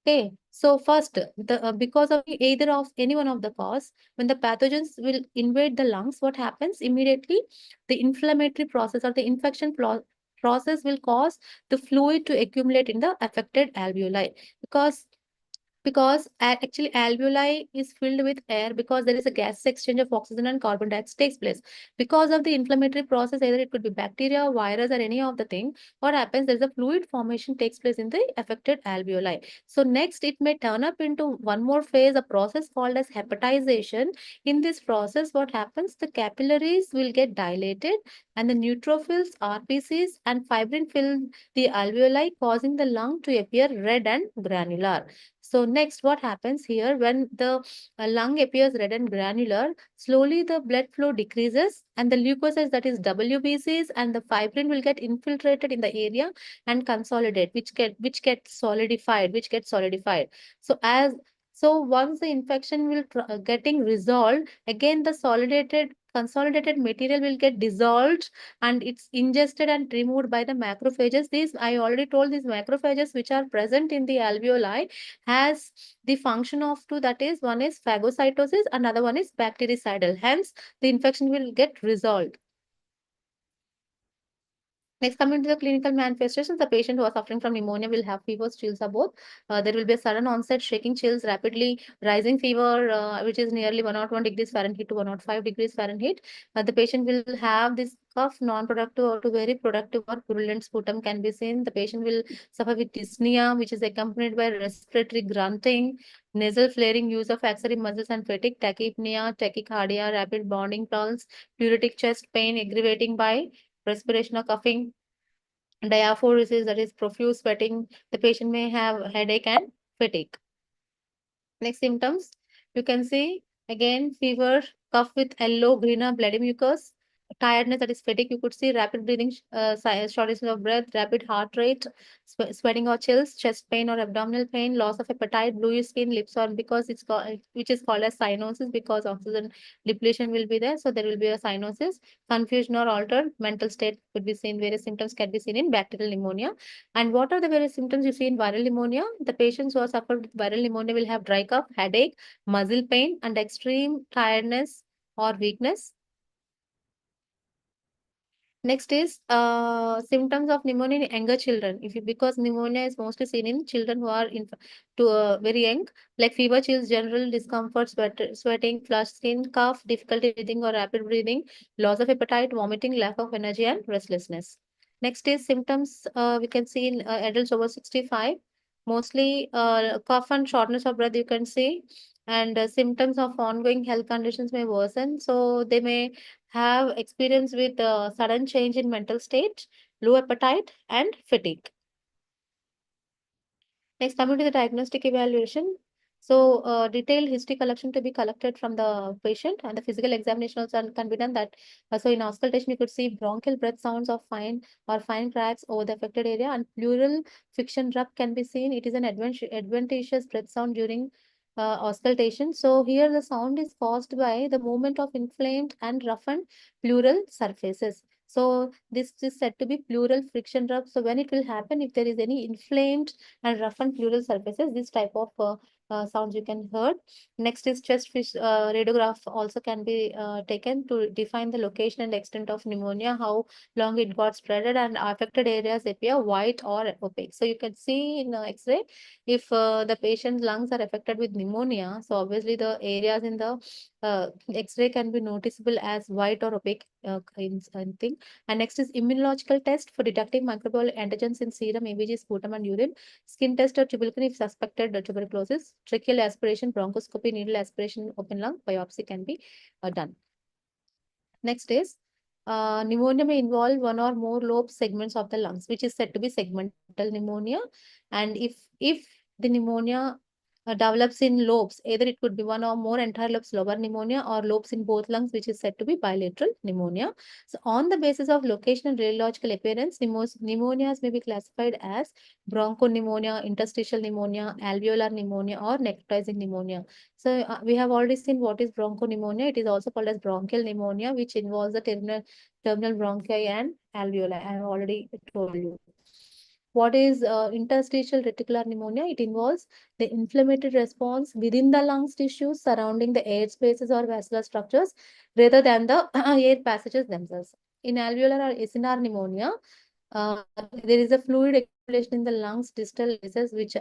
Okay, so first, because of either of any one of the cause, when the pathogens will invade the lungs, what happens immediately? The inflammatory process or the infection process will cause the fluid to accumulate in the affected alveoli, because actually alveoli is filled with air, because there is a gas exchange of oxygen and carbon dioxide takes place. Because of the inflammatory process, either it could be bacteria, virus, or any of the thing, what happens, there's a fluid formation takes place in the affected alveoli. So next, it may turn up into one more phase, a process called as hepatization. In this process, what happens, the capillaries will get dilated, and the neutrophils, RPCs, and fibrin fill the alveoli, causing the lung to appear red and granular. So next, what happens here, when the lung appears red and granular, slowly the blood flow decreases, and the leukocytes, that is WBCs, and the fibrin will get infiltrated in the area and consolidate, which gets solidified. So once the infection will getting resolved, again the consolidated material will get dissolved, and it's ingested and removed by the macrophages. These, I already told, these macrophages which are present in the alveoli has the function of two, that is, one is phagocytosis, another one is bactericidal. Hence, the infection will get resolved. Next, coming to the clinical manifestations, the patient who are suffering from pneumonia will have fevers, chills, or both. There will be a sudden onset, shaking chills, rapidly rising fever, which is nearly 101 degrees Fahrenheit to 105 degrees Fahrenheit. The patient will have this cough, non-productive or to very productive or purulent sputum can be seen. The patient will suffer with dyspnea, which is accompanied by respiratory grunting, nasal flaring, use of axillary muscles and fatigue, tachypnea, tachycardia, rapid bonding pulse, pleuritic chest pain, aggravating by respiration or coughing, diaphoresis, that is profuse sweating. The patient may have headache and fatigue. Next symptoms, you can see again fever, cough with yellow, green or bloody mucus, tiredness, that is fatigue. You could see rapid breathing, shortness of breath, rapid heart rate, sweating or chills, chest pain or abdominal pain, loss of appetite, bluish skin, lips on, because it's called, which is called as cyanosis, because oxygen depletion will be there. So there will be a cyanosis, confusion or altered mental state could be seen. Various symptoms can be seen in bacterial pneumonia. And what are the various symptoms you see in viral pneumonia? The patients who are suffered with viral pneumonia will have dry cough, headache, muscle pain, and extreme tiredness or weakness. Next is symptoms of pneumonia in younger children. If you, because pneumonia is mostly seen in children who are very young, like fever, chills, general discomfort, sweating, flushed skin, cough, difficulty breathing or rapid breathing, loss of appetite, vomiting, lack of energy, and restlessness. Next is symptoms we can see in adults over 65, mostly cough and shortness of breath. You can see, and symptoms of ongoing health conditions may worsen. So they may have experience with sudden change in mental state, low appetite, and fatigue. Next, coming to the diagnostic evaluation. So, detailed history collection to be collected from the patient, and the physical examination also can be done. That so in auscultation, you could see bronchial breath sounds of fine cracks over the affected area, and pleural friction rub can be seen. It is an adventitious breath sound during auscultation. So here the sound is caused by the movement of inflamed and roughened pleural surfaces. So this is said to be pleural friction rub. So when it will happen, if there is any inflamed and roughened pleural surfaces, this type of sounds you can heard. Next is chest fish radiograph also can be taken to define the location and extent of pneumonia, how long it got spreaded, and affected areas appear white or opaque. So you can see in X-ray if the patient's lungs are affected with pneumonia. So obviously the areas in the X-ray can be noticeable as white or opaque in thing. And next is immunological test for detecting microbial antigens in serum, ABG, sputum, and urine. Skin test or tuberculin if suspected tuberculosis. Tracheal aspiration, bronchoscopy, needle aspiration, open lung, biopsy can be done. Next is pneumonia may involve one or more lobe segments of the lungs, which is said to be segmental pneumonia. And if the pneumonia develops in lobes, either it could be one or more entire lobes, lobar pneumonia, or lobes in both lungs, which is said to be bilateral pneumonia. So on the basis of location and radiological appearance, pneumonias may be classified as bronchopneumonia, interstitial pneumonia, alveolar pneumonia, or necrotizing pneumonia. So we have already seen what is bronchopneumonia. It is also called as bronchial pneumonia, which involves the terminal bronchi and alveoli. I have already told you. What is interstitial reticular pneumonia? It involves the inflammatory response within the lungs tissues surrounding the air spaces or vascular structures rather than the air passages themselves. In alveolar or acinar pneumonia, there is a fluid accumulation in the lungs distal aces, which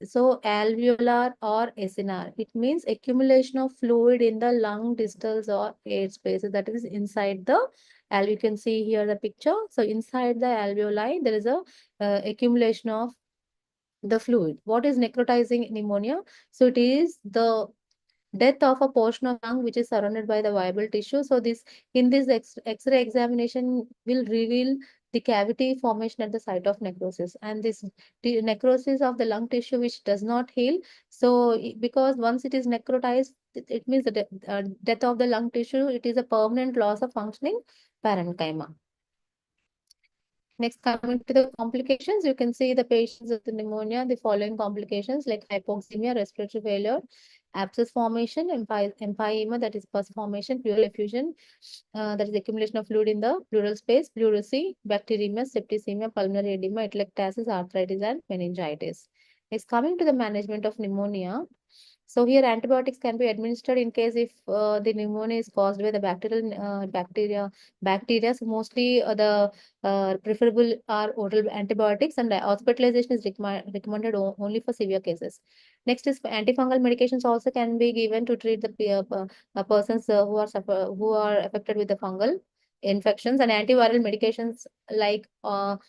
so alveolar or acinar. It means accumulation of fluid in the lung distals or air spaces, that is inside the you can see here the picture. So inside the alveoli, there is a accumulation of the fluid. What is necrotizing pneumonia? So it is the death of a portion of lung which is surrounded by the viable tissue. So this in this X-ray examination will reveal the cavity formation at the site of necrosis, and this necrosis of the lung tissue which does not heal. So because once it is necrotized, it means the death of the lung tissue. It is a permanent loss of functioning parenchyma. Next, coming to the complications, you can see the patients with the pneumonia, the following complications like hypoxemia, respiratory failure, abscess formation, empyema, that is pus formation, pleural effusion, that is accumulation of fluid in the pleural space, pleurisy, bacteremia, septicemia, pulmonary edema, atelectasis, arthritis, and meningitis. Next, coming to the management of pneumonia. So here antibiotics can be administered in case if the pneumonia is caused by the bacteria. So mostly the preferable are oral antibiotics, and hospitalization is recommended only for severe cases. Next is antifungal medications also can be given to treat the persons who are affected with the fungal infections, and antiviral medications like oseltamivir,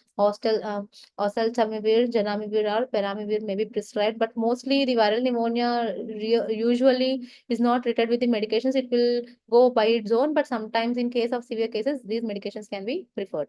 janamivir, or peramivir may be prescribed, but mostly the viral pneumonia usually is not treated with the medications. It will go by its own, but sometimes in case of severe cases, these medications can be preferred.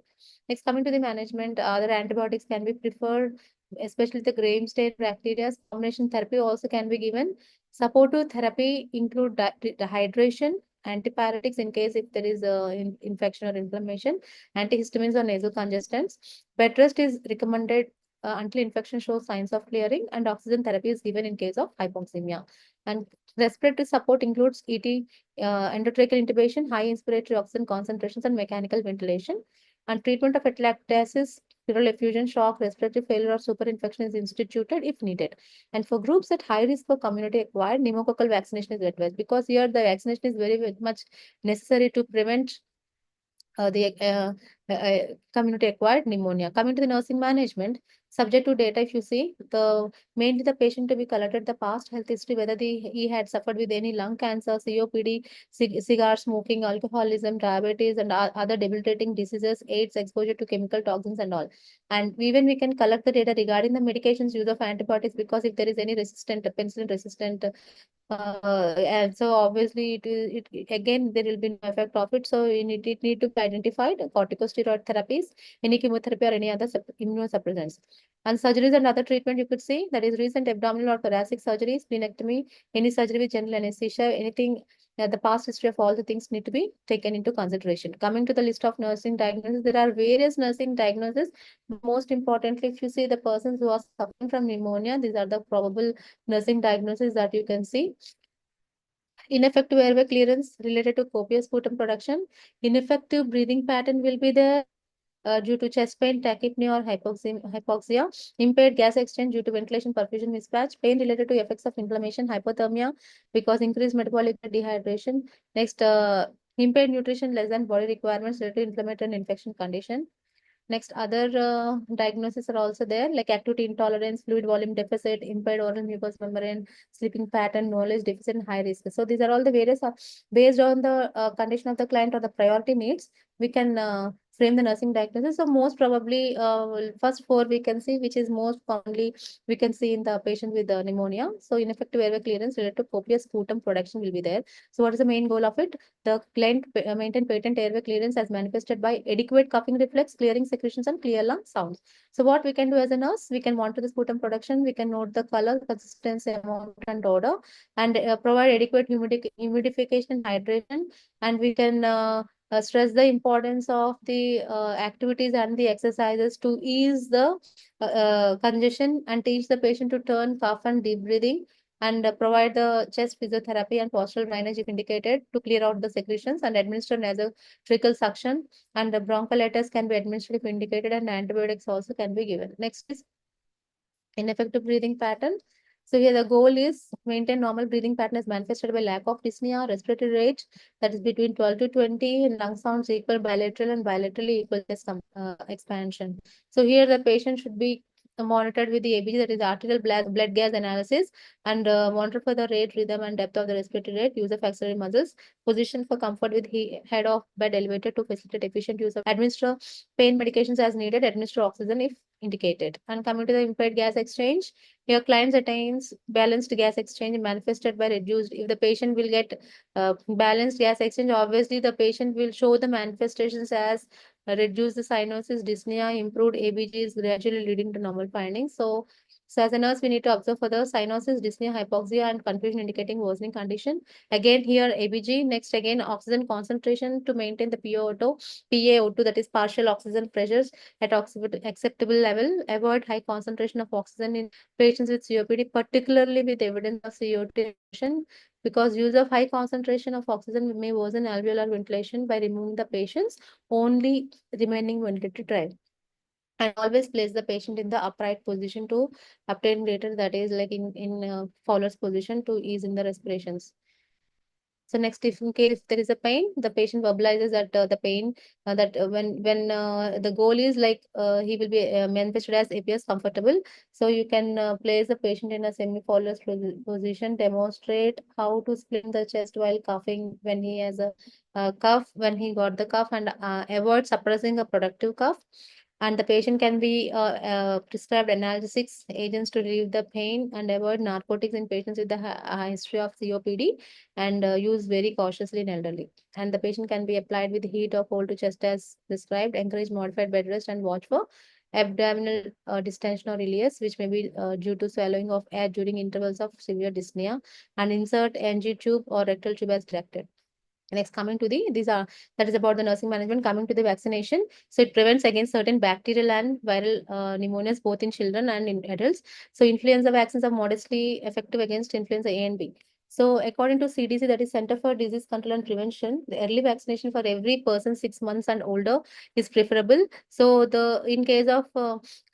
Next, coming to the management, other antibiotics can be preferred, especially the Graham stain bacteria. Combination therapy also can be given. Supportive therapy include dehydration, antipyretics in case if there is a infection or inflammation, antihistamines or nasal congestants. Bed rest is recommended until infection shows signs of clearing, and oxygen therapy is given in case of hypoxemia. And respiratory support includes ET, endotracheal intubation, high inspiratory oxygen concentrations, and mechanical ventilation. And treatment of atelectasis, pleural effusion, shock, respiratory failure, or superinfection is instituted if needed. And for groups at high risk for community acquired, pneumococcal vaccination is advised, because here the vaccination is very much necessary to prevent the community acquired pneumonia. Coming to the nursing management, subject to data, if you see, the mainly the patient to be collected the past health history, whether he had suffered with any lung cancer, COPD, cigar smoking, alcoholism, diabetes, and other debilitating diseases, AIDS, exposure to chemical toxins, and all. And even we can collect the data regarding the medications use of antibiotics, because if there is any resistant penicillin resistant and so obviously again there will be no effect of it. So it need to be identified. Corticosteroid therapies, any chemotherapy or any other immunosuppressants. And surgeries and other treatment you could see, that is recent abdominal or thoracic surgery, splenectomy, any surgery with general anesthesia, anything. The past history of all the things need to be taken into consideration. Coming to the list of nursing diagnoses, there are various nursing diagnoses. Most importantly, if you see the persons who are suffering from pneumonia, these are the probable nursing diagnosis that you can see. Ineffective airway clearance related to copious sputum production. Ineffective breathing pattern will be there due to chest pain, tachypnea, or hypoxia. Impaired gas exchange due to ventilation perfusion mismatch. Pain related to effects of inflammation, hypothermia, because increased metabolic dehydration. Next, impaired nutrition less than body requirements related to inflammatory and infection condition. Next, other diagnoses are also there, like acute intolerance, fluid volume deficit, impaired oral mucous membrane, sleeping pattern, knowledge deficit, and high risk. So these are all the various based on the condition of the client or the priority needs. We can frame the nursing diagnosis. So most probably, first four we can see, which is most commonly we can see in the patient with pneumonia. So ineffective airway clearance related to copious sputum production will be there. So what is the main goal of it? The client maintain patent airway clearance as manifested by adequate coughing reflex, clearing secretions, and clear lung sounds. So what we can do as a nurse, we can monitor the sputum production, we can note the color, consistency, amount, and odor, and provide adequate humidification and hydration, and we can stress the importance of the activities and the exercises to ease the congestion, and teach the patient to turn cough and deep breathing, and provide the chest physiotherapy and postural drainage if indicated to clear out the secretions, and administer nasotracheal suction, and the bronchodilators can be administered if indicated, and antibiotics also can be given. Next is ineffective breathing pattern. So here the goal is maintain normal breathing pattern as manifested by lack of dyspnea, respiratory rate that is between 12 to 20, and lung sounds equal bilateral and bilaterally equal chest expansion. So here the patient should be monitored with the ABG, that is arterial blood gas analysis, and monitor for the rate, rhythm, and depth of the respiratory rate, use of axillary muscles, position for comfort with head of bed elevated to facilitate efficient use of administer pain medications as needed, administer oxygen if indicated. And coming to the impaired gas exchange, your clients attains balanced gas exchange manifested by reduced. If the patient will get balanced gas exchange, obviously the patient will show the manifestations as reduced cyanosis, dyspnea, improved ABGs, gradually leading to normal findings. So as a nurse, we need to observe for the cyanosis, dyspnea, hypoxia, and confusion indicating worsening condition. Again, here ABG. Next, again, oxygen concentration to maintain the PaO2, that is partial oxygen pressures at acceptable level. Avoid high concentration of oxygen in patients with COPD, particularly with evidence of CO2 emission, because use of high concentration of oxygen may worsen alveolar ventilation by removing the patient's only remaining ventilator drive. And always place the patient in the upright position to obtain greater, that is like in Fowler's position to ease in the respirations. So next, if in case there is a pain, the patient verbalizes that the pain that when the goal is like he will be manifested as appears comfortable. So you can place the patient in a semi-Fowler's position, demonstrate how to split the chest while coughing when he has a cough, when he got the cough, and avoid suppressing a productive cough. And the patient can be prescribed analgesics agents to relieve the pain, and avoid narcotics in patients with a history of COPD, and use very cautiously in elderly. And the patient can be applied with heat or cold to chest as prescribed. Encourage modified bed rest and watch for abdominal distension or release, which may be due to swallowing of air during intervals of severe dyspnea. And insert NG tube or rectal tube as directed. Next, coming to these are that is about the nursing management. Coming to the vaccination, so it prevents against certain bacterial and viral pneumonias both in children and in adults. So influenza vaccines are modestly effective against influenza A and B. So according to CDC, that is Center for Disease Control and Prevention, the early vaccination for every person 6 months and older is preferable. So the in case of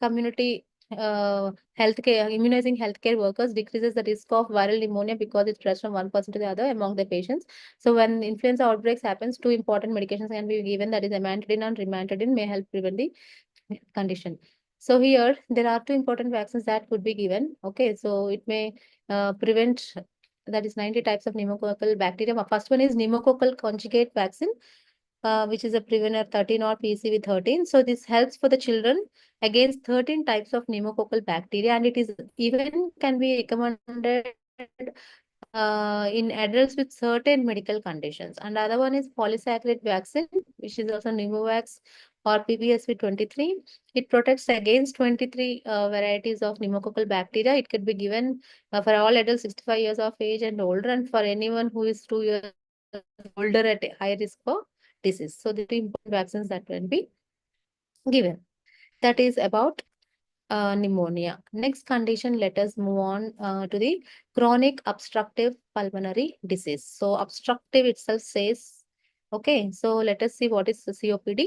community healthcare, immunizing healthcare workers decreases the risk of viral pneumonia because it spreads from one person to the other among the patients. So when influenza outbreaks happens, two important medications can be given, that is amantadine and rimantadine may help prevent the condition. So here there are two important vaccines that could be given. Okay, so it may prevent, that is 90 types of pneumococcal bacteria. First one is pneumococcal conjugate vaccine, which is a Previner 13 or PCV 13. So this helps for the children against 13 types of pneumococcal bacteria, and it is even can be recommended in adults with certain medical conditions. And the other one is polysaccharide vaccine, which is also Pneumovax or PPSV 23. It protects against 23 varieties of pneumococcal bacteria. It could be given for all adults 65 years of age and older, and for anyone who is 2 years older at a high risk for disease. So the two important vaccines that can be given. That is about pneumonia. Next condition, let us move on to the chronic obstructive pulmonary disease. So obstructive itself says, okay, so let us see what is the COPD.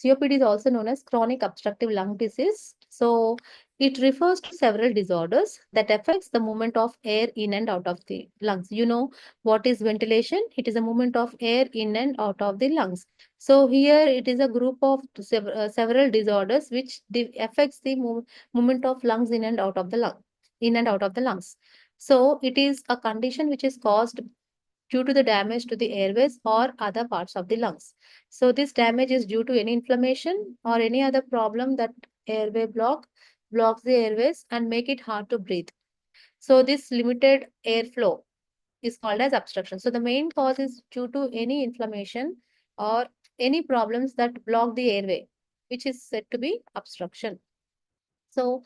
COPD is also known as chronic obstructive lung disease. So it refers to several disorders that affects the movement of air in and out of the lungs. You know what is ventilation? It is a movement of air in and out of the lungs. So here it is a group of several disorders which affects the movement of lungs in and out of the lungs. So it is a condition which is caused due to the damage to the airways or other parts of the lungs. So this damage is due to any inflammation or any other problem that airway blocks the airways and make it hard to breathe. So this limited airflow is called as obstruction. So the main cause is due to any inflammation or any problems that block the airway, which is said to be obstruction. So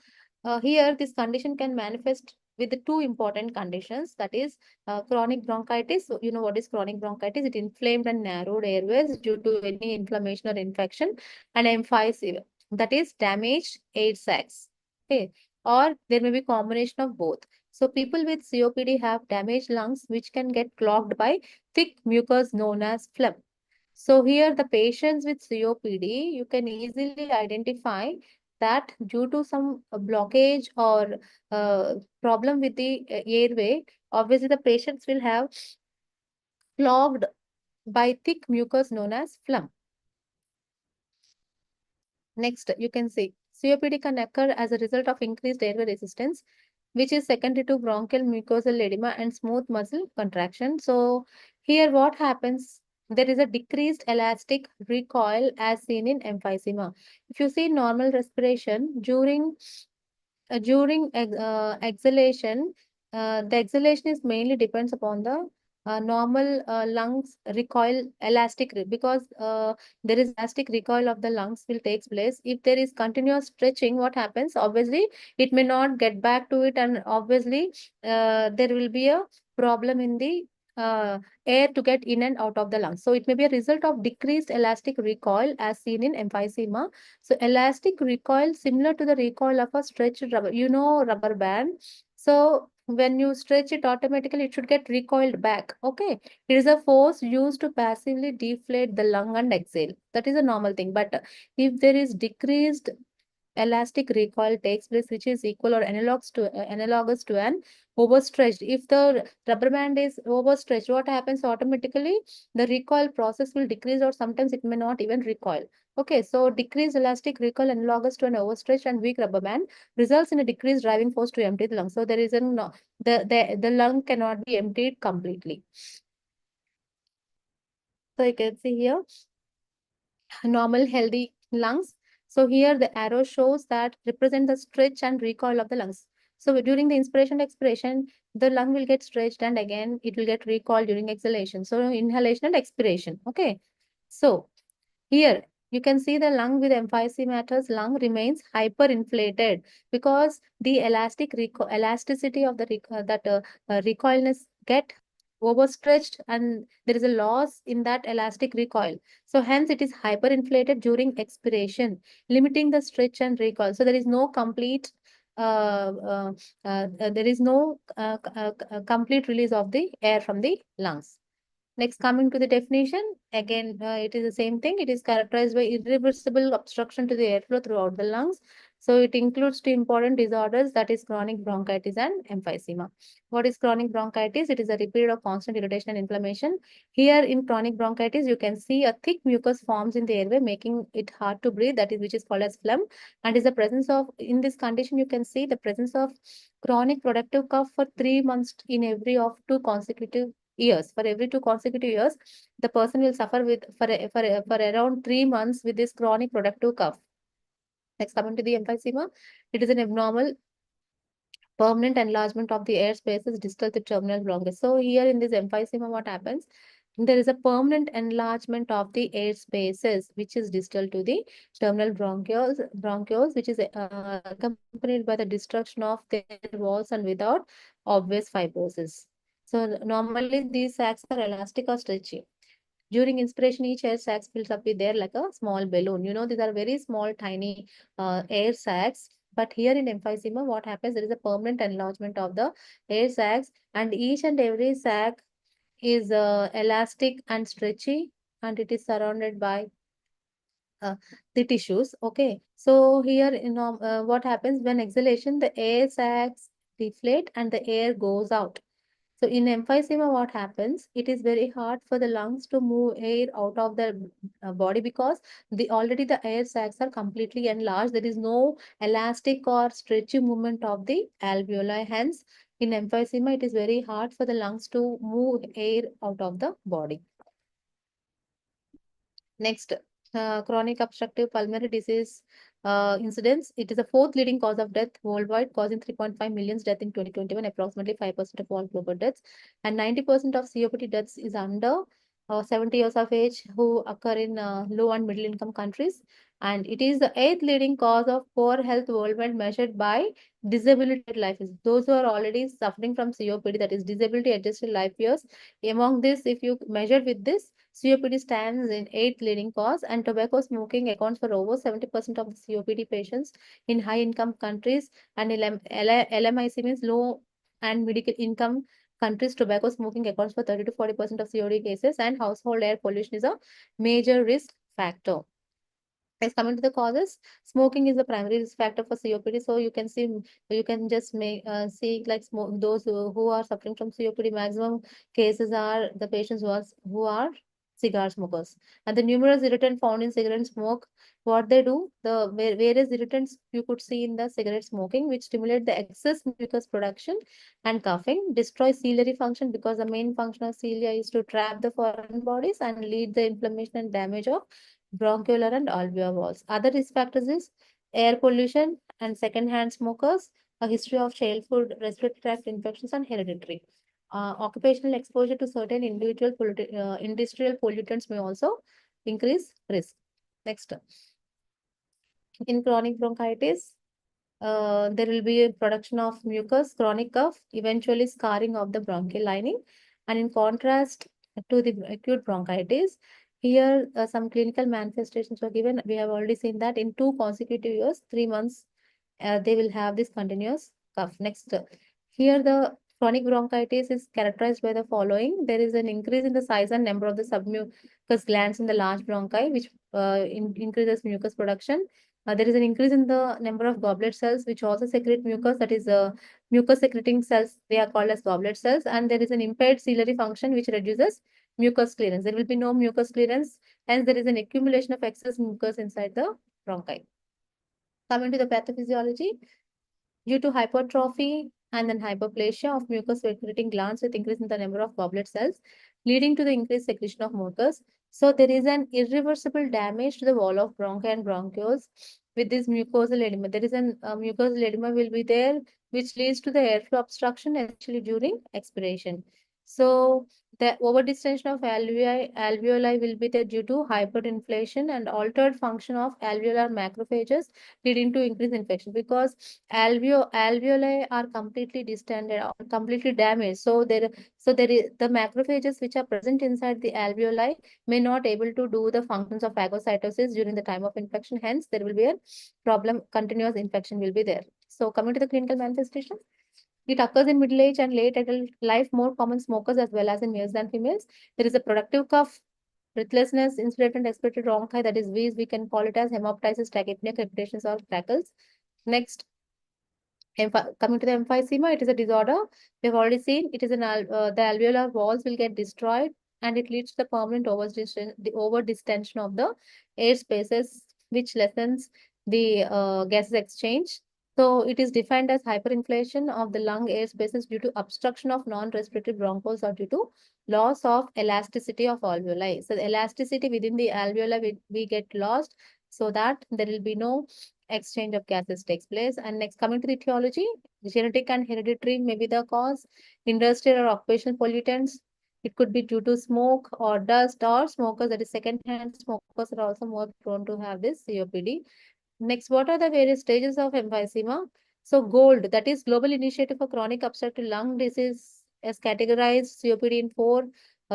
here this condition can manifest with the two important conditions, that is chronic bronchitis. So you know what is chronic bronchitis? It inflamed and narrowed airways due to any inflammation or infection, and emphysema, that is damaged air sacs. Okay, or there may be combination of both. So people with COPD have damaged lungs which can get clogged by thick mucus known as phlegm. So here the patients with COPD, you can easily identify that due to some blockage or problem with the airway, obviously the patients will have clogged by thick mucus known as phlegm. Next, you can see COPD can occur as a result of increased airway resistance, which is secondary to bronchial mucosal edema and smooth muscle contraction. So here what happens? There is a decreased elastic recoil as seen in emphysema. If you see normal respiration during exhalation, the exhalation is mainly depends upon the normal lungs recoil because there is elastic recoil of the lungs will takes place. If there is continuous stretching, what happens? Obviously, it may not get back to it, and obviously there will be a problem in the air to get in and out of the lungs. So it may be a result of decreased elastic recoil as seen in emphysema. So elastic recoil similar to the recoil of a stretched rubber, rubber band. So when you stretch it automatically, it should get recoiled back. Okay. It is a force used to passively deflate the lung and exhale. That is a normal thing. But if there is decreased elastic recoil takes place, which is equal or analogous to an overstretched. If the rubber band is overstretched, what happens automatically? The recoil process will decrease, or sometimes it may not even recoil. Okay, so decreased elastic recoil analogous to an overstretched and weak rubber band results in a decreased driving force to empty the lung. So there is a no, the lung cannot be emptied completely. So you can see here normal healthy lungs. So here the arrow shows that represent the stretch and recoil of the lungs. So during the inspiration and expiration, the lung will get stretched and again it will get recoiled during exhalation. So inhalation and expiration. Okay. So here you can see the lung with emphysematous lung remains hyperinflated because the elasticity of the recoilness get overstretched and there is a loss in that elastic recoil. So hence it is hyperinflated during expiration, limiting the stretch and recoil. So there is no complete complete release of the air from the lungs. Next, coming to the definition, again, it is the same thing. It is characterized by irreversible obstruction to the airflow throughout the lungs. So it includes two important disorders, that is chronic bronchitis and emphysema. What is chronic bronchitis? It is a repeat of constant irritation and inflammation. Here in chronic bronchitis, you can see a thick mucus forms in the airway, making it hard to breathe. That is, which is called as phlegm. And is the presence of, in this condition, you can see the presence of chronic productive cough for 3 months in every of 2 consecutive years. For every 2 consecutive years, the person will suffer with for around 3 months with this chronic productive cough. Next, coming to the emphysema, it is an abnormal permanent enlargement of the air spaces distal to terminal bronchus. So here in this emphysema, what happens? There is a permanent enlargement of the air spaces, which is distal to the terminal bronchioles, which is accompanied by the destruction of their walls and without obvious fibrosis. So normally these sacs are elastic or stretchy. During inspiration, each air sacs fills up with air like a small balloon. You know, these are very small, tiny air sacs. But here in emphysema, what happens? There is a permanent enlargement of the air sacs, and each and every sac is elastic and stretchy, and it is surrounded by uh, the tissues. Okay, so here, you know, what happens when exhalation, the air sacs deflate and the air goes out. So in emphysema, what happens? It is very hard for the lungs to move air out of the body because the air sacs are completely enlarged. There is no elastic or stretchy movement of the alveoli. Hence, in emphysema, it is very hard for the lungs to move air out of the body. Next, chronic obstructive pulmonary disease incidence. It is the fourth leading cause of death worldwide, causing 3.5 million deaths in 2021, approximately 5% of all global deaths. And 90% of COPD deaths is under 70 years of age, who occur in low and middle income countries. And it is the eighth leading cause of poor health worldwide, measured by disability life years. Those who are already suffering from COPD, that is disability adjusted life years. Among this, if you measure with this, COPD stands in eighth leading cause, and tobacco smoking accounts for over 70% of the COPD patients in high income countries, and LMIC means low and middle income countries. Tobacco smoking accounts for 30 to 40% of COPD cases, and household air pollution is a major risk factor. As coming to the causes, smoking is the primary risk factor for COPD. So you can see, you can just see like those who are suffering from COPD. Maximum cases are the patients who are cigar smokers. And the numerous irritant found in cigarette smoke, what they do, the various irritants you could see in the cigarette smoking, which stimulate the excess mucus production and coughing, destroy ciliary function because the main function of cilia is to trap the foreign bodies and lead the inflammation and damage of bronchiolar and alveolar walls. Other risk factors is air pollution and second-hand smokers, a history of childhood respiratory tract infections, and hereditary. Occupational exposure to certain industrial pollutants may also increase risk. Next, in chronic bronchitis, there will be a production of mucus, chronic cough, eventually scarring of the bronchial lining. And in contrast to the acute bronchitis, here some clinical manifestations were given. We have already seen that in 2 consecutive years, 3 months, they will have this continuous cough. Next, here the chronic bronchitis is characterized by the following. There is an increase in the size and number of the submucous glands in the large bronchi, which increases mucus production. There is an increase in the number of goblet cells, which also secrete mucus, that is mucus secreting cells. They are called as goblet cells. And there is an impaired ciliary function, which reduces mucus clearance. There will be no mucus clearance, hence there is an accumulation of excess mucus inside the bronchi. Coming to the pathophysiology, due to hypertrophy and then hyperplasia of mucus secreting glands with increase in the number of goblet cells, leading to the increased secretion of mucus. So there is an irreversible damage to the wall of bronchi and bronchioles with this mucosal edema. There is an mucosal edema will be there, which leads to the airflow obstruction, especially during expiration. So the overdistension of alveoli will be there due to hyperinflation and altered function of alveolar macrophages, leading to increased infection, because alveoli are completely distended or completely damaged. So there is the macrophages which are present inside the alveoli may not able to do the functions of phagocytosis during the time of infection. Hence, there will be a problem. Continuous infection will be there. So coming to the clinical manifestations. It occurs in middle age and late adult life, more common smokers as well as in males than females. There is a productive cough, breathlessness, inspiratory and expiratory bronchi, that is wheeze. We can call it as hemoptysis, tachypnea, crepitations, or crackles. Next, coming to the emphysema, it is a disorder. We have already seen it is the alveolar walls will get destroyed, and it leads to the permanent over distension of the air spaces, which lessens the gases exchange. So it is defined as hyperinflation of the lung air spaces due to obstruction of non-respiratory bronchioles or due to loss of elasticity of alveoli. So the elasticity within the alveoli we get lost, so that there will be no exchange of gases takes place. And next, coming to the etiology, genetic and hereditary may be the cause. Industrial or occupational pollutants. It could be due to smoke or dust, or smokers, that is second-hand smokers, are also more prone to have this COPD. Next, what are the various stages of emphysema? So GOLD, that is Global Initiative for Chronic Obstructive Lung Disease, has categorized COPD in four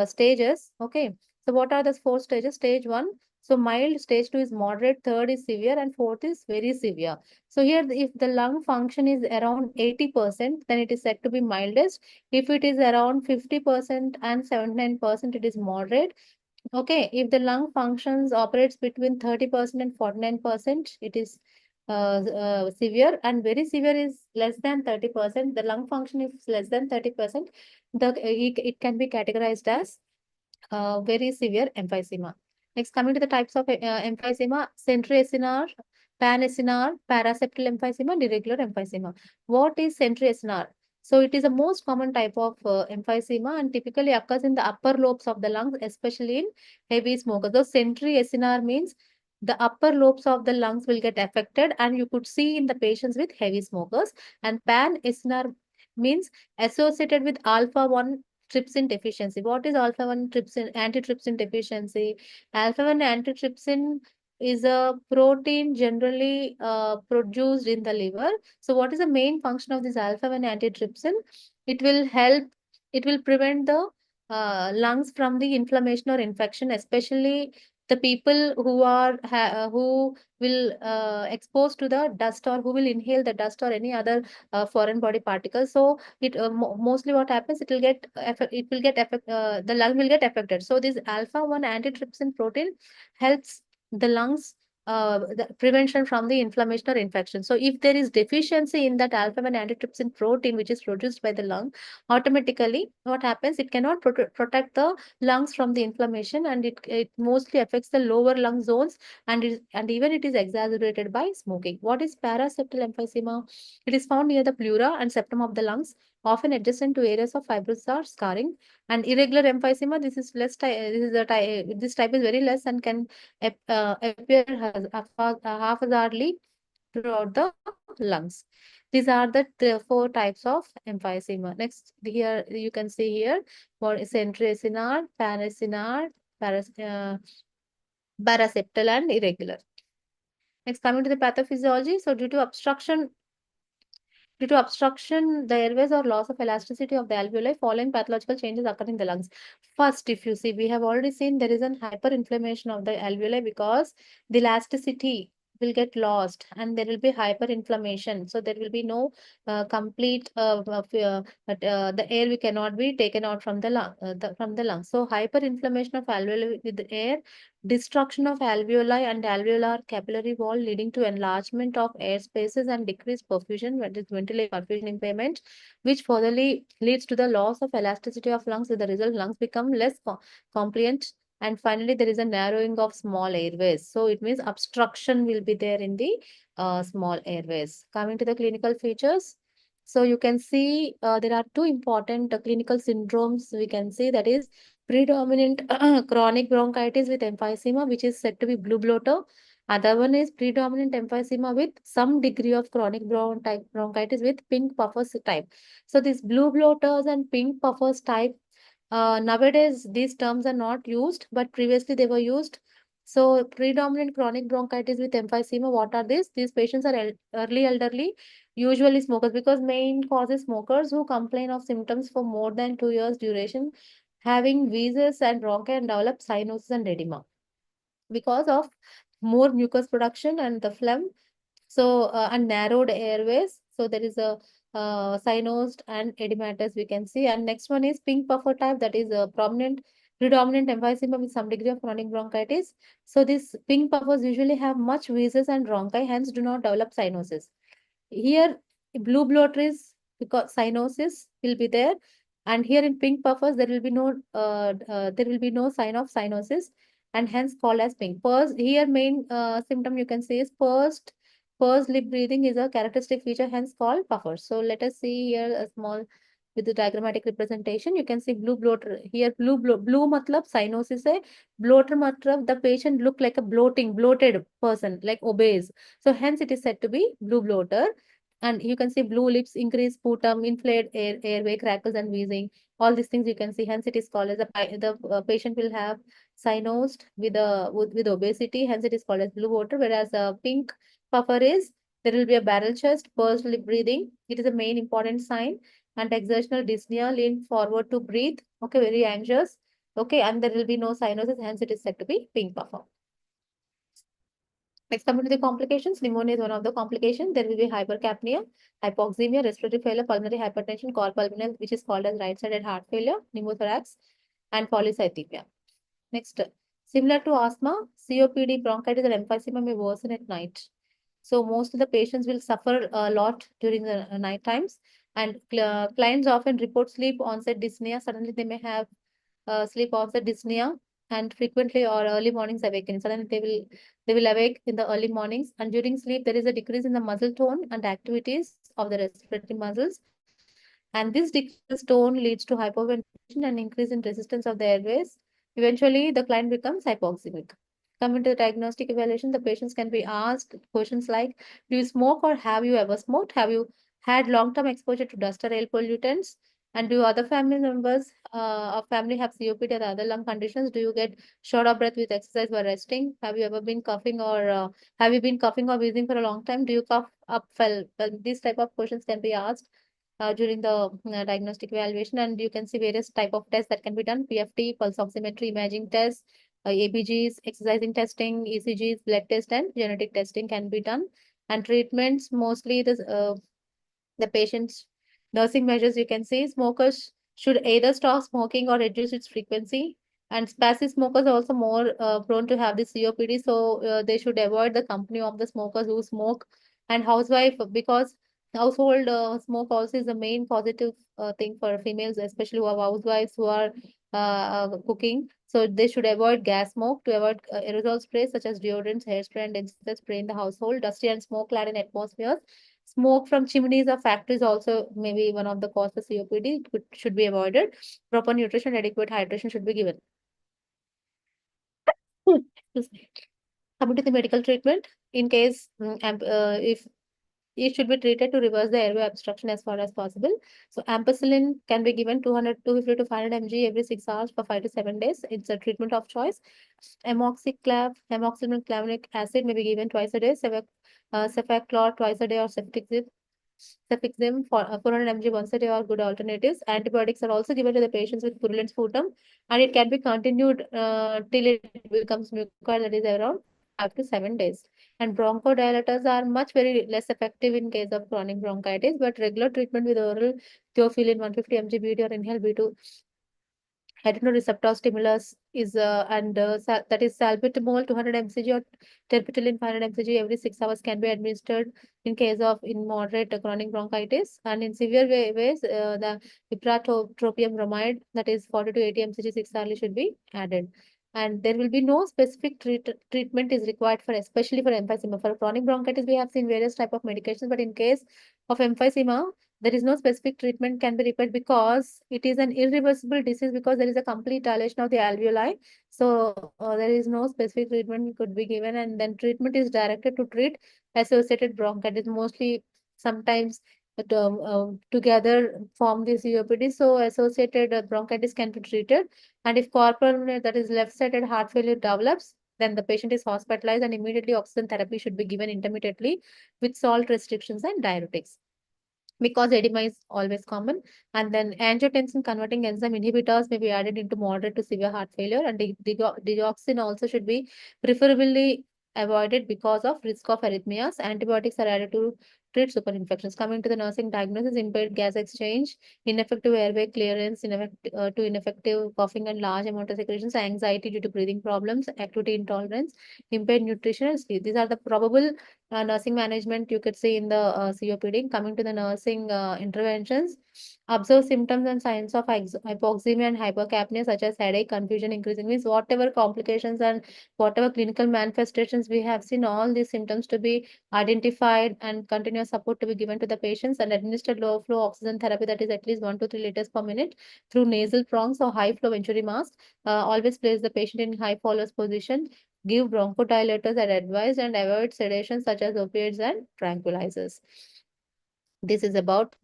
stages. Okay. So what are the four stages? Stage 1. So mild, stage 2 is moderate, third is severe, and fourth is very severe. So here, if the lung function is around 80%, then it is said to be mildest. If it is around 50% and 79%, it is moderate. Okay, if the lung functions operates between 30% and 49%, it is severe, and very severe is less than 30%. The lung function is less than 30%. It can be categorized as very severe emphysema. Next, coming to the types of emphysema, central SNR, pan SNR, paraseptal emphysema, and irregular emphysema. What is central SNR? So it is the most common type of emphysema and typically occurs in the upper lobes of the lungs, especially in heavy smokers. So central SNR means the upper lobes of the lungs will get affected, and you could see in the patients with heavy smokers. And pan SNR means associated with alpha 1 trypsin deficiency. What is alpha 1 trypsin antitrypsin deficiency? Alpha 1 antitrypsin is a protein generally produced in the liver. So what is the main function of this alpha 1 antitrypsin? It will help, it will prevent the lungs from the inflammation or infection, especially the people who are who will expose to the dust, or who will inhale the dust or any other foreign body particles. So it mostly what happens, it will get affect the lung will get affected. So this alpha 1 antitrypsin protein helps the lungs the prevention from the inflammation or infection. So if there is deficiency in that alpha 1 antitrypsin protein which is produced by the lung, automatically what happens, it cannot protect the lungs from the inflammation, and it mostly affects the lower lung zones, and even it is exacerbated by smoking. What is paraseptal emphysema? It is found near the pleura and septum of the lungs, often adjacent to areas of fibrosis or scarring. And irregular emphysema, this is less this type is very less and can appear haphazardly throughout the lungs. These are the four types of emphysema. Next, here you can see here what is central SNR, pan SNR, paraseptal, and irregular. Next, coming to the pathophysiology. So due to obstruction, the airways or loss of elasticity of the alveoli, following pathological changes occur in the lungs. First, if you see, we have already seen there is an hyperinflammation of the alveoli because the elasticity, will get lost, and there will be hyperinflammation. So there will be no complete the air we cannot be taken out from the lung, from the lungs. So hyperinflammation of alveoli with the air, destruction of alveoli and alveolar capillary wall, leading to enlargement of air spaces and decreased perfusion, that is ventilation perfusion impairment, which furtherly leads to the loss of elasticity of lungs. With the result, lungs become less compliant. And finally, there is a narrowing of small airways. So it means obstruction will be there in the small airways. Coming to the clinical features. So you can see there are two important clinical syndromes we can see, that is predominant chronic bronchitis with emphysema, which is said to be blue bloater. Other one is predominant emphysema with some degree of chronic bronchitis with pink puffers type. So these blue bloaters and pink puffers type, nowadays, these terms are not used, but previously they were used. So, predominant chronic bronchitis with emphysema, what are these? These patients are early elderly, usually smokers, because main cause is smokers who complain of symptoms for more than 2 years duration, having wheezes and bronchi and develop cyanosis and edema because of more mucus production and the phlegm. So, and narrowed airways. So, there is a cyanosed and edematous we can see. And next one is pink puffer type, that is a predominant emphysema with some degree of chronic bronchitis. So, these pink puffers usually have much wheezes and bronchi, hence do not develop cyanosis. Here, blue bloaters, because cyanosis will be there, and here in pink puffers there will be no sign of cyanosis, and hence called as pink. Here main symptom you can say is pursed lip breathing is a characteristic feature, hence called puffers. So let us see here a small with the diagrammatic representation. You can see blue bloater here. Blue matlab cyanosis है. Bloater matlab the patient look like a bloated person, like obese. So hence it is said to be blue bloater. And you can see blue lips, increased sputum, inflated airway, crackles, and wheezing. All these things you can see. Hence, it is called as the patient will have cyanosed with obesity. Hence, it is called as blue water. Whereas pink puffer is there will be a barrel chest, pursed lip breathing. It is a main important sign. And exertional dyspnea, lean forward to breathe. Okay, very anxious. Okay, and there will be no cyanosis. Hence, it is said to be pink puffer. Next, coming to the complications, pneumonia is one of the complications. There will be hypercapnia, hypoxemia, respiratory failure, pulmonary hypertension, cor pulmonale, which is called as right-sided heart failure, pneumothorax, and polycythemia. Next, similar to asthma, COPD, bronchitis, and emphysema may worsen at night. So most of the patients will suffer a lot during the night times, and clients often report sleep onset dyspnea. Suddenly, they may have sleep onset dyspnea, and frequently or early mornings awakening. Suddenly they will awake in the early mornings, and during sleep there is a decrease in the muscle tone and activities of the respiratory muscles. And this decreased tone leads to hypoventilation and increase in resistance of the airways. Eventually, the client becomes hypoxemic. Coming to the diagnostic evaluation, the patients can be asked questions like, do you smoke or have you ever smoked? Have you had long-term exposure to dust or air pollutants? And do other family members of family have COPD or other lung conditions? Do you get short of breath with exercise while resting? Have you ever been coughing or have you been coughing or wheezing for a long time? Do you cough up, fell? Well, these type of questions can be asked during the diagnostic evaluation, and you can see various type of tests that can be done: PFT, pulse oximetry, imaging tests, ABGs, exercising testing, ECGs, blood test, and genetic testing can be done. And treatments, mostly the patient's nursing measures, you can see smokers should either stop smoking or reduce its frequency. And passive smokers are also more prone to have this COPD, so they should avoid the company of the smokers who smoke. And housewife, because household smoke also is the main positive thing for females, especially who have housewives who are cooking. So they should avoid gas smoke, to avoid aerosol sprays such as deodorants, hairspray, and insect spray in the household. Dusty and smoke-laden atmospheres. Smoke from chimneys or factories also may be one of the causes of COPD. Should be avoided. Proper nutrition, adequate hydration should be given. Excuse me. Coming to the medical treatment, in case if it should be treated to reverse the airway obstruction as far as possible. So ampicillin can be given 250 to 500 mg every 6 hours for 5 to 7 days. It's a treatment of choice. Amoxicillin clavulanic acid may be given twice a day. Cefaclor twice a day, or cefixime for 400 mg once a day are good alternatives. Antibiotics are also given to the patients with purulent sputum, and it can be continued till it becomes mucor, that is around 5 to 7 days. And bronchodilators are much very less effective in case of chronic bronchitis, but regular treatment with oral theophylline 150 mg BD or inhaled B2 adrenoreceptor stimulus is that is salbutamol 200 mcg or terpitalin 500 mcg every 6 hours can be administered in case of in moderate chronic bronchitis, and in severe ways the ipratropium bromide that is 40 to 80 mcg 6 hourly should be added. And there will be no specific treatment is required for especially for emphysema. For chronic bronchitis we have seen various type of medications, but in case of emphysema there is no specific treatment can be required because it is an irreversible disease, because there is a complete dilation of the alveoli. So there is no specific treatment could be given, and then treatment is directed to treat associated bronchitis. Mostly sometimes together form the COPD. So associated bronchitis can be treated. And if corporal, that is left-sided heart failure develops, then the patient is hospitalized and immediately oxygen therapy should be given intermittently with salt restrictions and diuretics, because edema is always common. And then angiotensin converting enzyme inhibitors may be added into moderate to severe heart failure, and digoxin also should be preferably avoided because of risk of arrhythmias. Antibiotics are added to treat superinfections. Coming to the nursing diagnosis, impaired gas exchange, ineffective airway clearance, ineffective coughing and large amount of secretions, anxiety due to breathing problems, activity intolerance, impaired nutrition and sleep. These are the probable nursing management you could see in the COPD. Coming to the nursing interventions, observe symptoms and signs of hypoxemia and hypercapnia such as headache, confusion, increasing, means whatever complications and whatever clinical manifestations we have seen, all these symptoms to be identified and continuous support to be given to the patients, and administered low flow oxygen therapy, that is at least 1 to 3 liters per minute through nasal prongs or high flow venturi mask. Always place the patient in high follows position, give bronchodilators as advised, and avoid sedation such as opiates and tranquilizers. This is about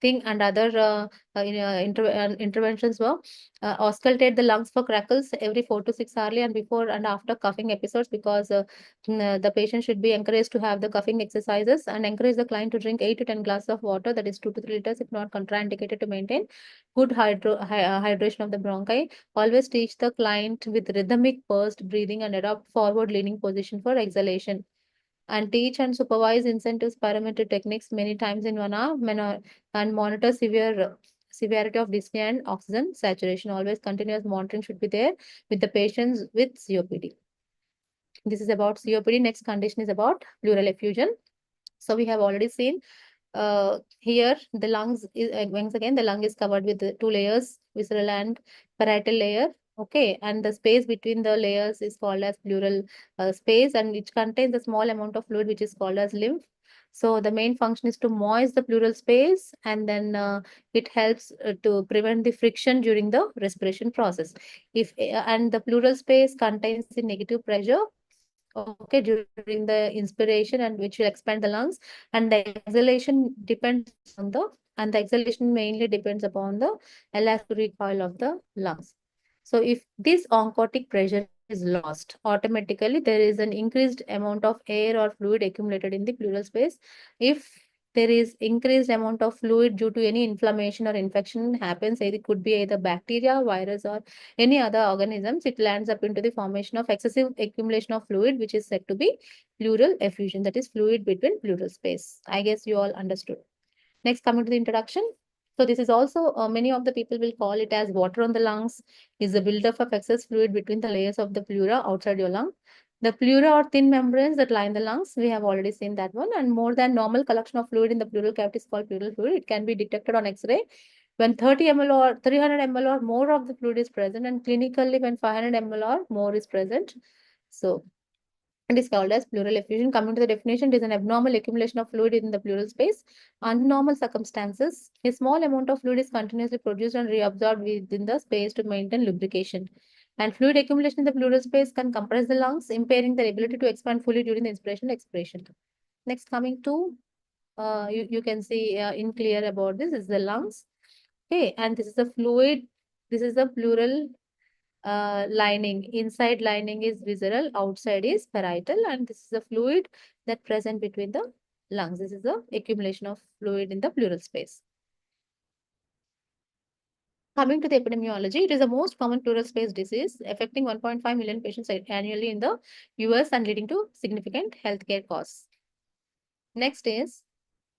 thing. And other interventions were auscultate the lungs for crackles every 4 to 6 hourly and before and after coughing episodes, because the patient should be encouraged to have the coughing exercises, and encourage the client to drink 8 to 10 glasses of water, that is 2 to 3 liters if not contraindicated, to maintain good hydration of the bronchi. Always teach the client with rhythmic pursed breathing and adopt forward leaning position for exhalation, and teach and supervise incentives parametric techniques many times in 1 hour, and monitor severity of dyspnea and oxygen saturation. Always continuous monitoring should be there with the patients with COPD. This is about COPD. Next condition is about pleural effusion. So we have already seen here the lungs is once again the lung is covered with the 2 layers, visceral and parietal layer. Okay, and the space between the layers is called as pleural space, and which contains a small amount of fluid which is called as lymph. So the main function is to moist the pleural space, and then it helps to prevent the friction during the respiration process. If and the pleural space contains the negative pressure, okay, during the inspiration, and which will expand the lungs, and the exhalation depends upon the and the exhalation mainly depends upon the elastic recoil of the lungs. So if this oncotic pressure is lost, automatically there is an increased amount of air or fluid accumulated in the pleural space. If there is increased amount of fluid due to any inflammation or infection happens, it could be either bacteria, virus, or any other organisms, it lands up into the formation of excessive accumulation of fluid, which is said to be pleural effusion, that is fluid between pleural space. I guess you all understood. Next, coming to the introduction. So this is also, many of the people will call it as water on the lungs, is the buildup of excess fluid between the layers of the pleura outside your lung. The pleura or thin membranes that line the lungs, we have already seen that one, and more than normal collection of fluid in the pleural cavity is called pleural fluid. It can be detected on X-ray when 30 ml or 300 ml or more of the fluid is present, and clinically when 500 ml or more is present. So it is called as pleural effusion. Coming to the definition, it is an abnormal accumulation of fluid in the pleural space. Under normal circumstances, a small amount of fluid is continuously produced and reabsorbed within the space to maintain lubrication. And fluid accumulation in the pleural space can compress the lungs, impairing their ability to expand fully during the inspiration and expiration. Next, coming to, you can see in clear about this is the lungs. Okay, and this is the fluid. This is the pleural lining. Inside lining is visceral, outside is parietal, and this is the fluid that present between the lungs. This is the accumulation of fluid in the pleural space. Coming to the epidemiology, it is the most common pleural space disease affecting 1.5 million patients annually in the US and leading to significant healthcare costs. Next is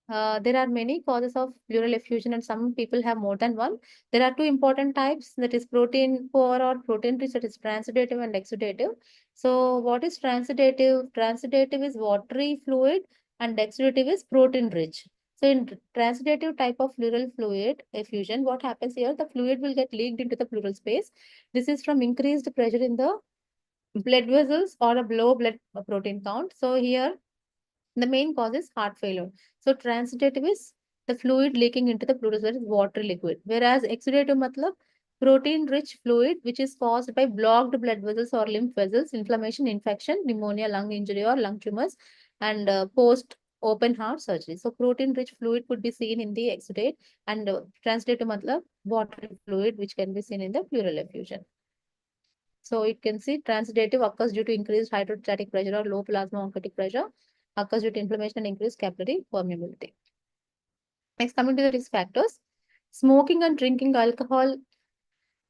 there are many causes of pleural effusion, and some people have more than one. There are two important types, that is protein poor or protein rich, that is transudative and exudative. So, what is transudative? Transudative is watery fluid, and exudative is protein rich. So, in transudative type of pleural fluid effusion, what happens here? The fluid will get leaked into the pleural space. This is from increased pressure in the blood vessels or a low blood protein count. So, here the main cause is heart failure. So transitive is the fluid leaking into the pleural, that is water liquid. Whereas exudative matlab protein rich fluid which is caused by blocked blood vessels or lymph vessels, inflammation, infection, pneumonia, lung injury or lung tumors, and post open heart surgery. So protein rich fluid could be seen in the exudate, and transitive matlab water fluid which can be seen in the pleural effusion. So it can see transitive occurs due to increased hydrostatic pressure or low plasma oncotic pressure, occurs due to inflammation and increased capillary permeability. Next, coming to the risk factors, smoking and drinking alcohol,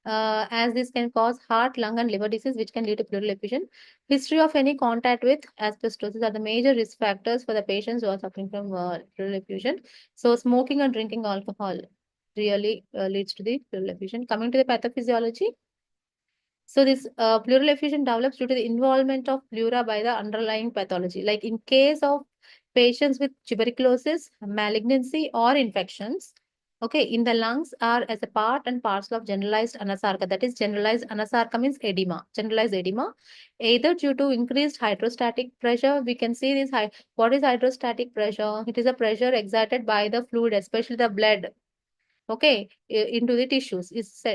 as this can cause heart, lung, and liver disease, which can lead to pleural effusion. History of any contact with asbestosis are the major risk factors for the patients who are suffering from pleural effusion. So, smoking and drinking alcohol really leads to the pleural effusion. Coming to the pathophysiology, so this pleural effusion develops due to the involvement of pleura by the underlying pathology. Like in case of patients with tuberculosis, malignancy, or infections, okay, in the lungs are as a part and parcel of generalized anasarca. That is, generalized anasarca means edema, generalized edema, either due to increased hydrostatic pressure. We can see this. What is hydrostatic pressure? It is a pressure exerted by the fluid, especially the blood, okay, into the tissues. This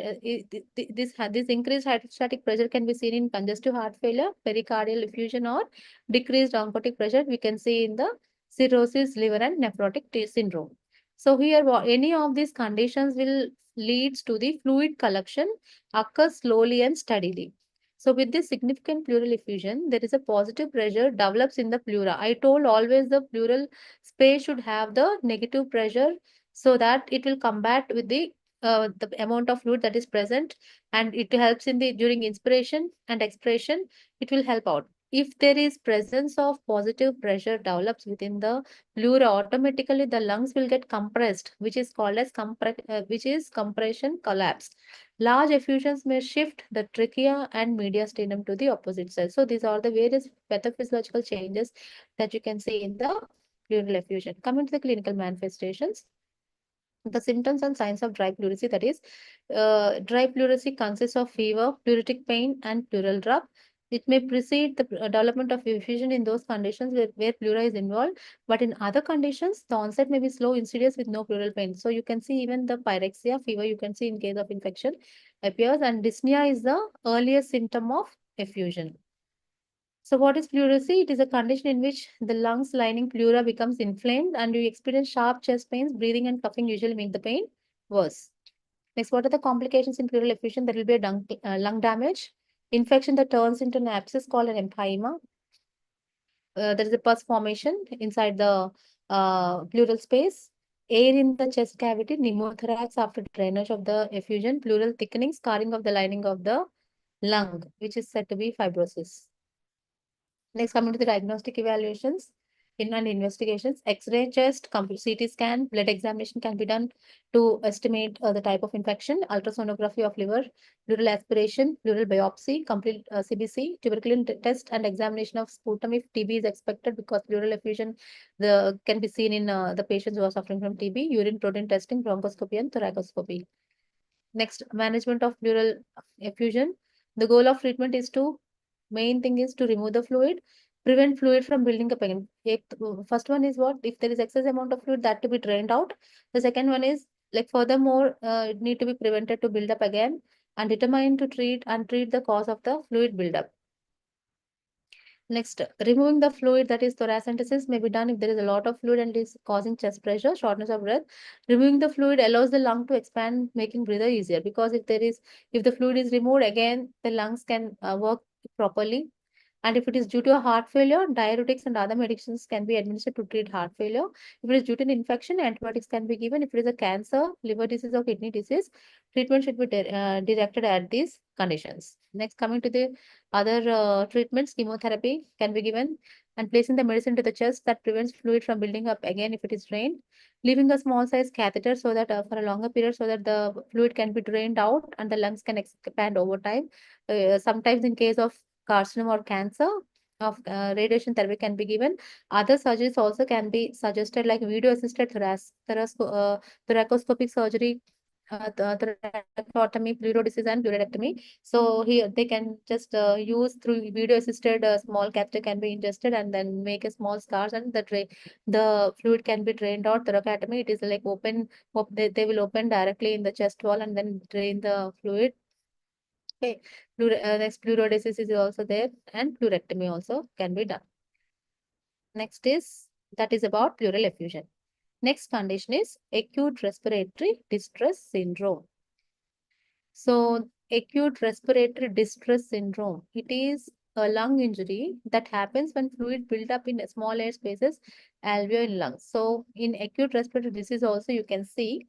increased hydrostatic pressure can be seen in congestive heart failure, pericardial effusion, or decreased oncotic pressure we can see in the cirrhosis liver and nephrotic syndrome. So here any of these conditions will leads to the fluid collection occurs slowly and steadily. So with this significant pleural effusion, there is a positive pressure develops in the pleura. I told always the pleural space should have the negative pressure so that it will combat with the amount of fluid that is present, and it helps in the during inspiration and expiration. It will help out. If there is presence of positive pressure develops within the pleura, automatically the lungs will get compressed, which is called as which is compression collapse. Large effusions may shift the trachea and mediastinum to the opposite side. So these are the various pathophysiological changes that you can see in the pleural effusion. Coming to the clinical manifestations, the symptoms and signs of dry pleurisy, that is, dry pleurisy consists of fever, pleuritic pain, and pleural rub. It may precede the development of effusion in those conditions where pleura is involved, but in other conditions, the onset may be slow, insidious, with no pleural pain. So you can see even the pyrexia, fever, you can see in case of infection appears, and dyspnea is the earliest symptom of effusion. So what is pleurisy? It is a condition in which the lungs lining pleura becomes inflamed and you experience sharp chest pains. Breathing and coughing usually make the pain worse. Next, what are the complications in pleural effusion? There will be a lung damage, infection that turns into an abscess called an empyema. There is a pus formation inside the pleural space, air in the chest cavity, pneumothorax after drainage of the effusion, pleural thickening, scarring of the lining of the lung, which is said to be fibrosis. Next, coming to the diagnostic evaluations and investigations, X-ray chest, CT scan, blood examination can be done to estimate the type of infection, ultrasonography of liver, pleural aspiration, pleural biopsy, complete CBC, tuberculin test, and examination of sputum if TB is expected, because pleural effusion can be seen in the patients who are suffering from TB, urine protein testing, bronchoscopy, and thoracoscopy. Next, management of pleural effusion. The goal of treatment is main thing is to remove the fluid, prevent fluid from building up again. First one is what? If there is excess amount of fluid, that to be drained out. The second one is, like, furthermore, it need to be prevented to build up again, and determine to treat the cause of the fluid buildup. Next, removing the fluid, that is thoracentesis, may be done if there is a lot of fluid and is causing chest pressure, shortness of breath. Removing the fluid allows the lung to expand, making breather easier, because if the fluid is removed again, the lungs can work properly. And if it is due to a heart failure, diuretics and other medicines can be administered to treat heart failure. If it is due to an infection, antibiotics can be given. If it is a cancer, liver disease, or kidney disease, treatment should be directed at these conditions. Next, coming to the other treatments, chemotherapy can be given, and placing the medicine to the chest that prevents fluid from building up again if it is drained. Leaving a small size catheter so that for a longer period so that the fluid can be drained out and the lungs can expand over time. Sometimes in case of carcinoma or cancer, of radiation therapy can be given. Other surgeries also can be suggested, like video assisted thoracoscopic surgery, thoracotomy, pleurodesis, and pleurodectomy. So here they can just use through video assisted small catheter can be ingested and then make a small scars, and the fluid can be drained out. Thoracotomy, it is like they will open directly in the chest wall and then drain the fluid. Okay, next pleurodesis is also there, and pleurectomy also can be done. Next is that is about pleural effusion. Next condition is acute respiratory distress syndrome. So, acute respiratory distress syndrome. It is a lung injury that happens when fluid build up in small air spaces, alveoli in lungs. So, in acute respiratory disease also you can see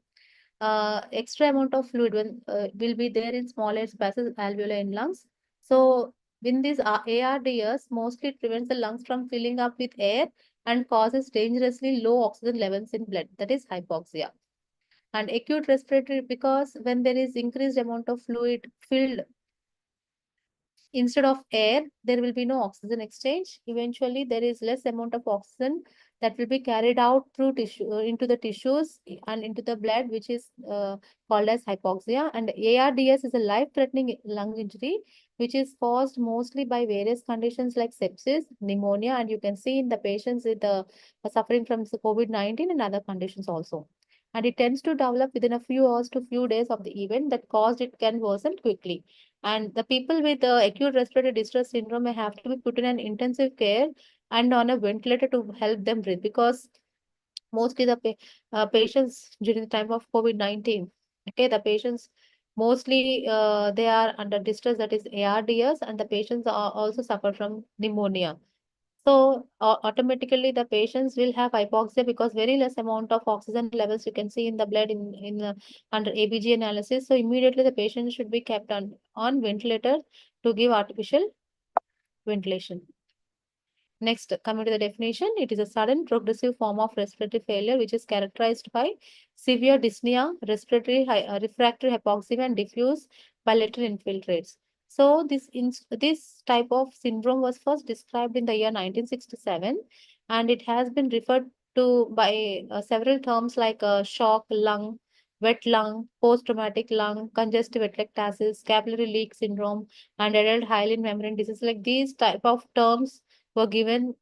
extra amount of fluid will be there in small air spaces, alveoli in lungs. So, in these ARDS, mostly it prevents the lungs from filling up with air and causes dangerously low oxygen levels in blood. That is hypoxia. And acute respiratory, because when there is increased amount of fluid filled instead of air, there will be no oxygen exchange. Eventually, there is less amount of oxygen that will be carried out through tissue into the tissues and into the blood, which is called as hypoxia. And ARDS is a life-threatening lung injury, which is caused mostly by various conditions like sepsis, pneumonia, and you can see in the patients with suffering from COVID-19 and other conditions also. And it tends to develop within a few hours to few days of the event that caused it can worsen quickly. And the people with acute respiratory distress syndrome may have to be put in an intensive care and on a ventilator to help them breathe, because mostly the patients during the time of COVID-19, okay, the patients mostly they are under distress, that is ARDS, and the patients are also suffer from pneumonia. So automatically the patients will have hypoxia because very less amount of oxygen levels you can see in the blood in under ABG analysis. So immediately the patient should be kept on ventilator to give artificial ventilation. Next, coming to the definition, it is a sudden progressive form of respiratory failure which is characterized by severe dyspnea, refractory hypoxemia, and diffuse bilateral infiltrates. So this type of syndrome was first described in the year 1967, and it has been referred to by several terms like shock lung, wet lung, post-traumatic lung, congestive atelectasis, capillary leak syndrome, and adult hyaline membrane disease. Like these type of terms were given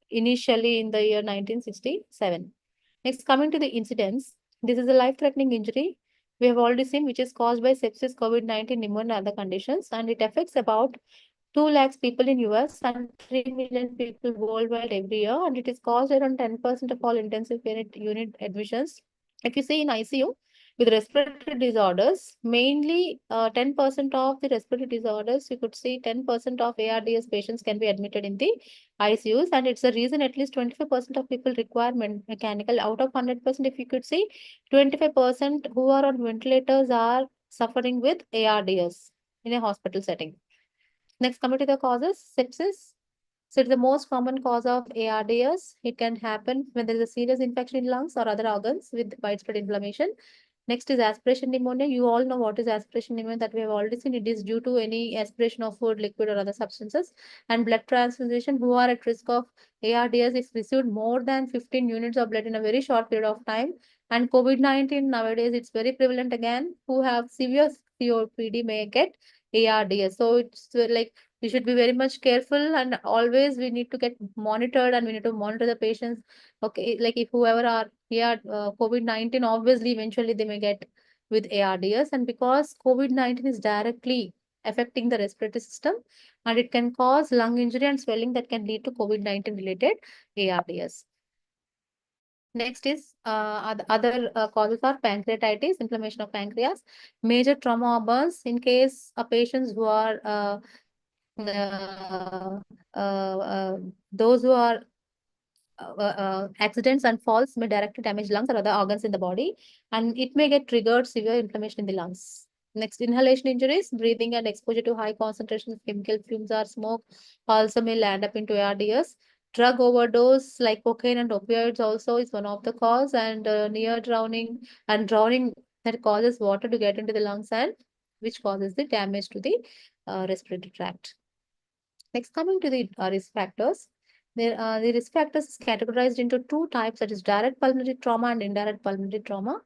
initially in the year 1967. Next, coming to the incidence, this is a life-threatening injury we have already seen, which is caused by sepsis, COVID-19, pneumonia, and other conditions, and it affects about 2 lakhs people in US and 3 million people worldwide every year, and it is caused around 10% of all intensive care unit admissions. If you see in ICU, with respiratory disorders, mainly 10% of the respiratory disorders, you could see 10% of ARDS patients can be admitted in the ICUs, and it's a reason at least 25% of people require mechanical. Out of 100%, if you could see, 25% who are on ventilators are suffering with ARDS in a hospital setting. Next, coming to the causes, sepsis. So it's the most common cause of ARDS. It can happen when there is a serious infection in lungs or other organs with widespread inflammation. Next is aspiration pneumonia. You all know what is aspiration pneumonia, that we have already seen. It is due to any aspiration of food, liquid, or other substances. And blood transfusion, who are at risk of ARDS if received more than 15 units of blood in a very short period of time. And COVID-19 nowadays, it's very prevalent again. Who have severe COPD may get ARDS. So it's like we should be very much careful, and always we need to get monitored, and we need to monitor the patients. Okay, like if whoever are here COVID-19, obviously eventually they may get with ARDS, and because COVID-19 is directly affecting the respiratory system, and it can cause lung injury and swelling that can lead to COVID-19 related ARDS. Next is other causes are pancreatitis, inflammation of pancreas, major trauma or burns in case of patients who are uh, those who are accidents and falls may directly damage lungs or other organs in the body, and it may get triggered severe inflammation in the lungs. Next, inhalation injuries, breathing and exposure to high concentrations of chemical fumes or smoke also may land up into ARDS. Drug overdose like cocaine and opioids also is one of the cause, and near drowning and drowning that causes water to get into the lungs and which causes the damage to the respiratory tract. Next, coming to the risk factors. The risk factors is categorized into two types, that is direct pulmonary trauma and indirect pulmonary trauma.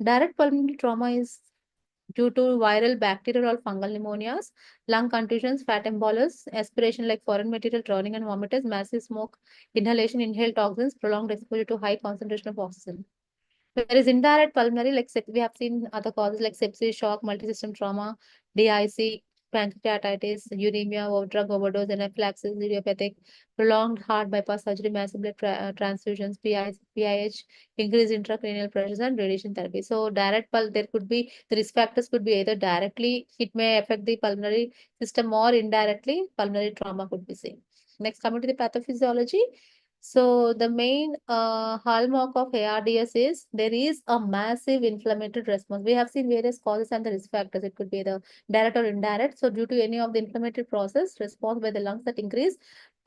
Direct pulmonary trauma is due to viral, bacterial, or fungal pneumonias, lung contusions, fat embolus, aspiration like foreign material, drowning and vomitus, massive smoke, inhalation, inhaled toxins, prolonged exposure to high concentration of oxygen. Whereas indirect pulmonary, like we have seen other causes like sepsis, shock, multisystem trauma, DIC, pancreatitis, uremia, or drug overdose, anaphylaxis, idiopathic, prolonged heart bypass surgery, massive blood transfusions, PIH, increased intracranial pressures, and radiation therapy. So direct there could be the risk factors could be either directly it may affect the pulmonary system or indirectly pulmonary trauma could be seen. Next, coming to the pathophysiology. So the main hallmark of ARDS is there is a massive inflammatory response. We have seen various causes and the risk factors. It could be the direct or indirect. So due to any of the inflammatory process, response by the lungs that increase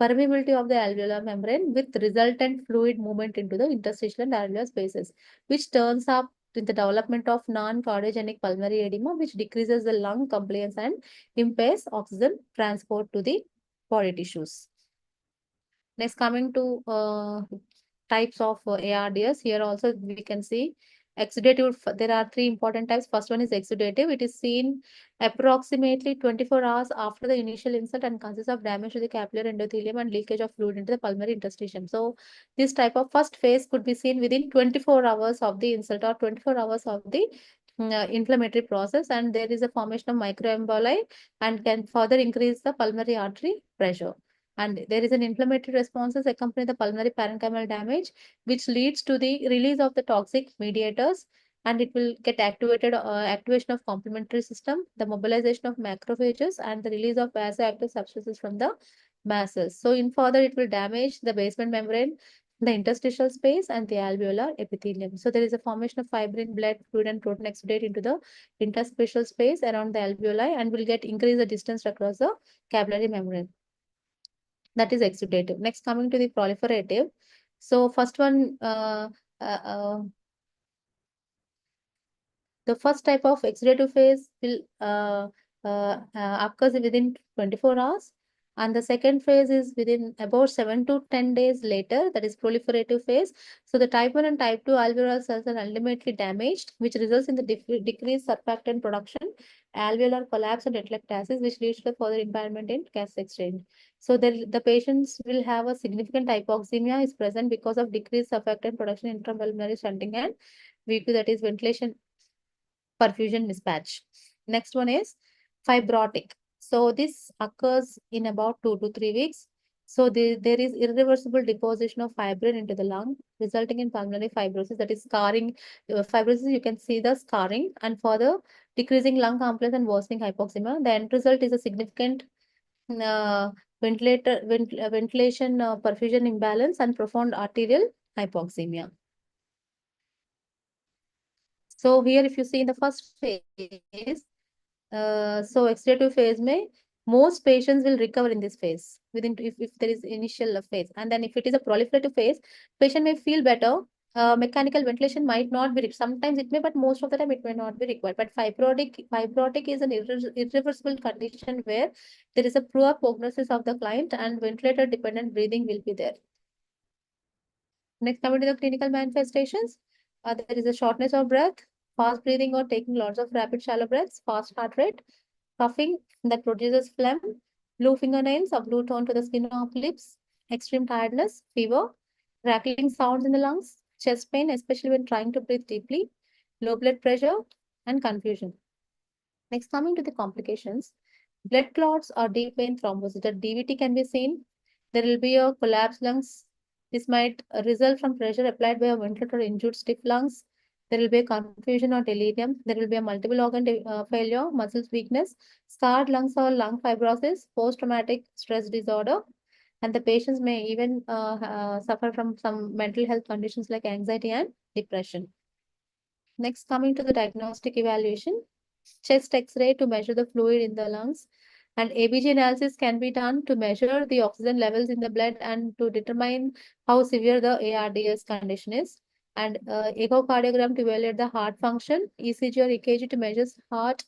permeability of the alveolar membrane with resultant fluid movement into the interstitial and alveolar spaces, which turns up in the development of non-cardiogenic pulmonary edema, which decreases the lung compliance and impairs oxygen transport to the body tissues. Next, coming to types of ARDS, here also we can see exudative. There are three important types. First one is exudative. It is seen approximately 24 hours after the initial insult and consists of damage to the capillary endothelium and leakage of fluid into the pulmonary interstitium. So this type of first phase could be seen within 24 hours of the insult or 24 hours of the inflammatory process, and there is a formation of microemboli and can further increase the pulmonary artery pressure. And there is an inflammatory responses accompany the pulmonary parenchymal damage, which leads to the release of the toxic mediators, and it will get activation of complementary system, the mobilization of macrophages, and the release of vasoactive substances from the masses. So in further, it will damage the basement membrane, the interstitial space, and the alveolar epithelium. So there is a formation of fibrin, blood, fluid, and protein exudate into the interstitial space around the alveoli and will get increase the distance across the capillary membrane. That is exudative. Next, coming to the proliferative. So first one, uh, uh, the first type of exudative phase will occurs within 24 hours. And the second phase is within about 7 to 10 days later, that is proliferative phase. So the type 1 and type 2 alveolar cells are ultimately damaged, which results in the decreased surfactant production, alveolar collapse and atelectasis, which leads to the further impairment in gas exchange. So the patients will have a significant hypoxemia is present because of decreased surfactant production, intrapulmonary shunting, and VQ, that is ventilation perfusion mismatch. Next one is fibrotic. So this occurs in about 2 to 3 weeks. So there is irreversible deposition of fibrin into the lung, resulting in pulmonary fibrosis, that is scarring. Fibrosis, you can see the scarring and further decreasing lung compliance and worsening hypoxemia. The end result is a significant uh, ventilation perfusion imbalance and profound arterial hypoxemia. So here, if you see in the first phase, so exudative phase may most patients will recover in this phase within if there is initial phase, and then if it is a proliferative phase, patient may feel better. Mechanical ventilation might not be sometimes it may, but most of the time it may not be required. But fibrotic is an irreversible condition where there is a poor prognosis of the client and ventilator dependent breathing will be there. Next, coming to the clinical manifestations, there is a shortness of breath, fast breathing or taking lots of rapid shallow breaths, fast heart rate, coughing that produces phlegm, blue fingernails or blue tone to the skin of lips, extreme tiredness, fever, crackling sounds in the lungs, chest pain, especially when trying to breathe deeply, low blood pressure, and confusion. Next, coming to the complications, blood clots or deep vein thrombosis. The DVT can be seen. There will be a collapsed lungs. This might result from pressure applied by a ventilator or injured stiff lungs. There will be a confusion or delirium. There will be a multiple organ failure, muscles weakness, scarred lungs or lung fibrosis, post-traumatic stress disorder, and the patients may even suffer from some mental health conditions like anxiety and depression. Next, coming to the diagnostic evaluation, chest X-ray to measure the fluid in the lungs, and ABG analysis can be done to measure the oxygen levels in the blood and to determine how severe the ARDS condition is. And echocardiogram to evaluate the heart function, ECG or EKG to measure heart's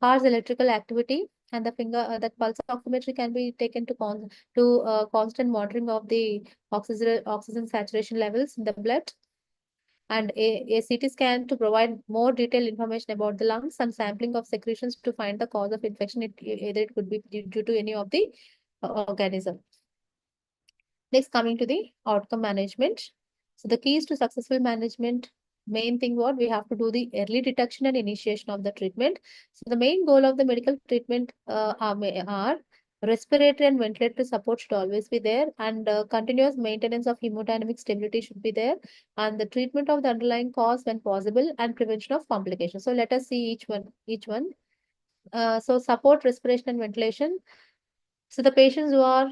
electrical activity, and the finger that pulse oximetry can be taken to constant monitoring of the oxygen saturation levels in the blood, and a CT scan to provide more detailed information about the lungs and sampling of secretions to find the cause of infection. Either it could be due to any of the organism. Next, coming to the outcome management. So the keys to successful management, main thing what we have to do the early detection and initiation of the treatment. So the main goal of the medical treatment are respiratory and ventilatory support should always be there, and continuous maintenance of hemodynamic stability should be there, and the treatment of the underlying cause when possible, and prevention of complications. So let us see each one. So support respiration and ventilation. So the patients who are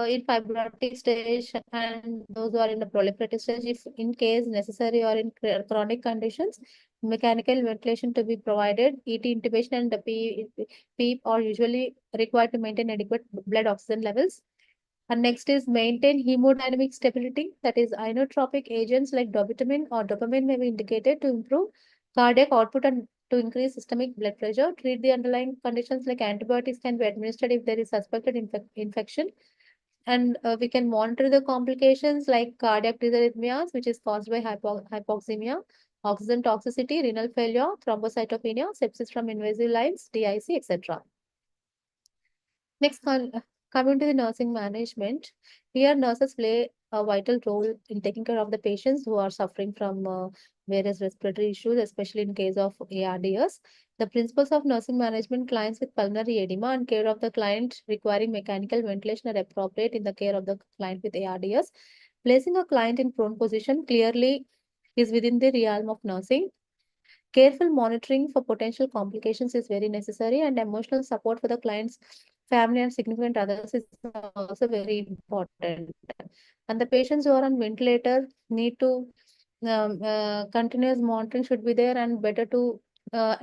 in fibrotic stage and those who are in the proliferative stage, if in case necessary or in chronic conditions, mechanical ventilation to be provided, ET intubation and the PEEP are usually required to maintain adequate blood oxygen levels. And next is maintain hemodynamic stability. That is inotropic agents like dobutamine or dopamine may be indicated to improve cardiac output and to increase systemic blood pressure. Treat the underlying conditions like antibiotics can be administered if there is suspected infection. And we can monitor the complications like cardiac dysarrhythmias, which is caused by hypoxemia, oxygen toxicity, renal failure, thrombocytopenia, sepsis from invasive lines, DIC, etc. Next, coming to the nursing management, here nurses play a vital role in taking care of the patients who are suffering from various respiratory issues, especially in case of ARDS. The principles of nursing management, clients with pulmonary edema and care of the client requiring mechanical ventilation are appropriate in the care of the client with ARDS. Placing a client in prone position clearly is within the realm of nursing. Careful monitoring for potential complications is very necessary, and emotional support for the client's family and significant others is also very important. And the patients who are on ventilator need to continuous monitoring should be there, and better to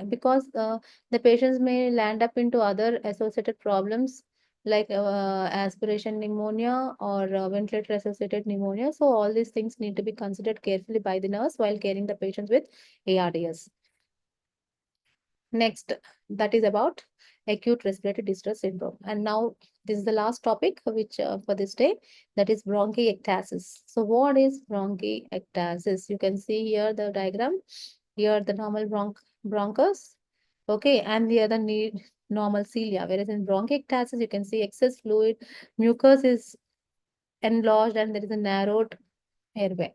because the patients may land up into other associated problems like aspiration pneumonia or ventilator associated pneumonia. So all these things need to be considered carefully by the nurse while caring the patients with ARDS. Next, that is about acute respiratory distress syndrome. And now this is the last topic which for this day, that is bronchiectasis. So what is bronchiectasis? You can see here the diagram. Here the normal bronchus, okay, and the other need normal cilia. Whereas in bronchiectasis, you can see excess fluid, mucus is enlarged, and there is a narrowed airway.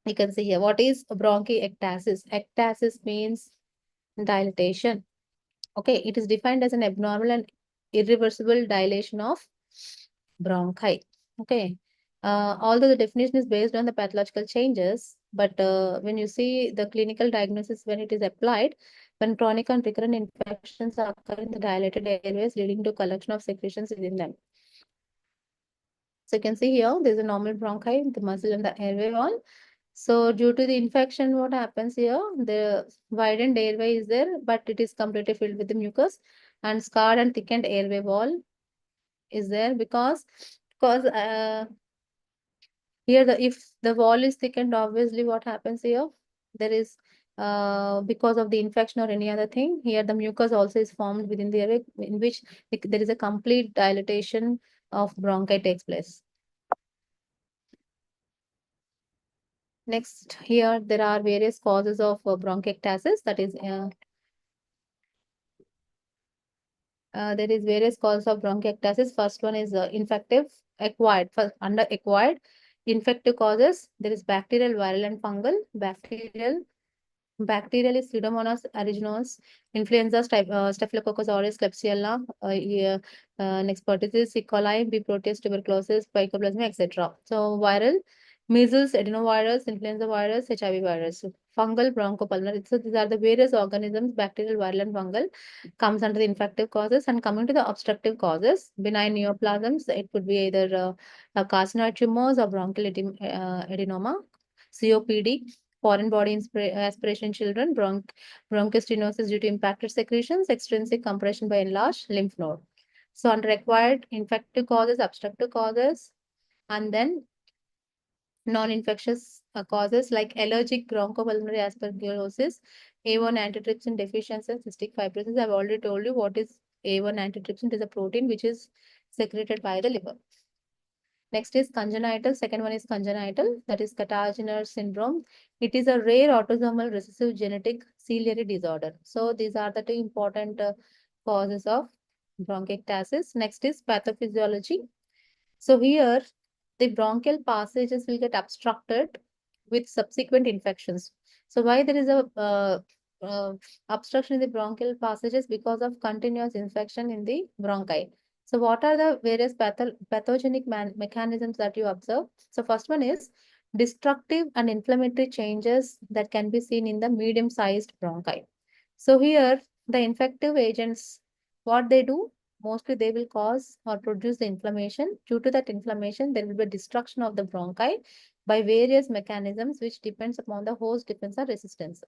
You can see here what is bronchiectasis. Ectasis means dilatation. Okay, it is defined as an abnormal and irreversible dilation of bronchi. Okay, although the definition is based on the pathological changes, but when you see the clinical diagnosis when it is applied, when chronic and recurrent infections occur in the dilated airways leading to collection of secretions within them. So you can see here, there's a normal bronchi, the muscle and the airway wall. So due to the infection, what happens here? The widened airway is there, but it is completely filled with the mucus, and scarred and thickened airway wall is there because here if the wall is thickened, obviously what happens here? There is because of the infection or any other thing, here the mucus also is formed within the airway in which there is a complete dilatation of bronchi takes place. Next, here there are various causes of bronchiectasis. That is, there is various causes of bronchiectasis. First one is infective, acquired. First, under acquired, infective causes, there is bacterial, viral, and fungal. Bacterial is Pseudomonas aeruginosa, influenza, Staphylococcus aureus, Klebsiella, next pertussis, E. coli, B. proteus, tuberculosis, Mycoplasma, etc. So viral measles, adenovirus, influenza virus, HIV virus, fungal bronchopulmonary. So these are the various organisms, bacterial, viral, and fungal, comes under the infective causes. And coming to the obstructive causes, benign neoplasms, it could be either carcinoid tumors or bronchial adenoma, COPD, foreign body aspiration in children, bronchostenosis due to impacted secretions, extrinsic compression by enlarged lymph node. So under acquired infective causes, obstructive causes, and then non-infectious causes like allergic bronchopulmonary aspergillosis, A1 antitrypsin deficiency, and cystic fibrosis. I've already told you what is A1 antitrypsin. It is a protein which is secreted by the liver. Next is congenital. Second one is congenital, that is Katagener syndrome. It is a rare autosomal recessive genetic ciliary disorder. So these are the two important causes of bronchiectasis. Next is pathophysiology. So here the bronchial passages will get obstructed with subsequent infections. So why there is a obstruction in the bronchial passages? Because of continuous infection in the bronchi. So what are the various pathogenic mechanisms that you observe? So first one is destructive and inflammatory changes that can be seen in the medium-sized bronchi. So here the infective agents, what they do? Mostly they will cause or produce the inflammation. Due to that inflammation, there will be destruction of the bronchi by various mechanisms which depends upon the host defense or resistance.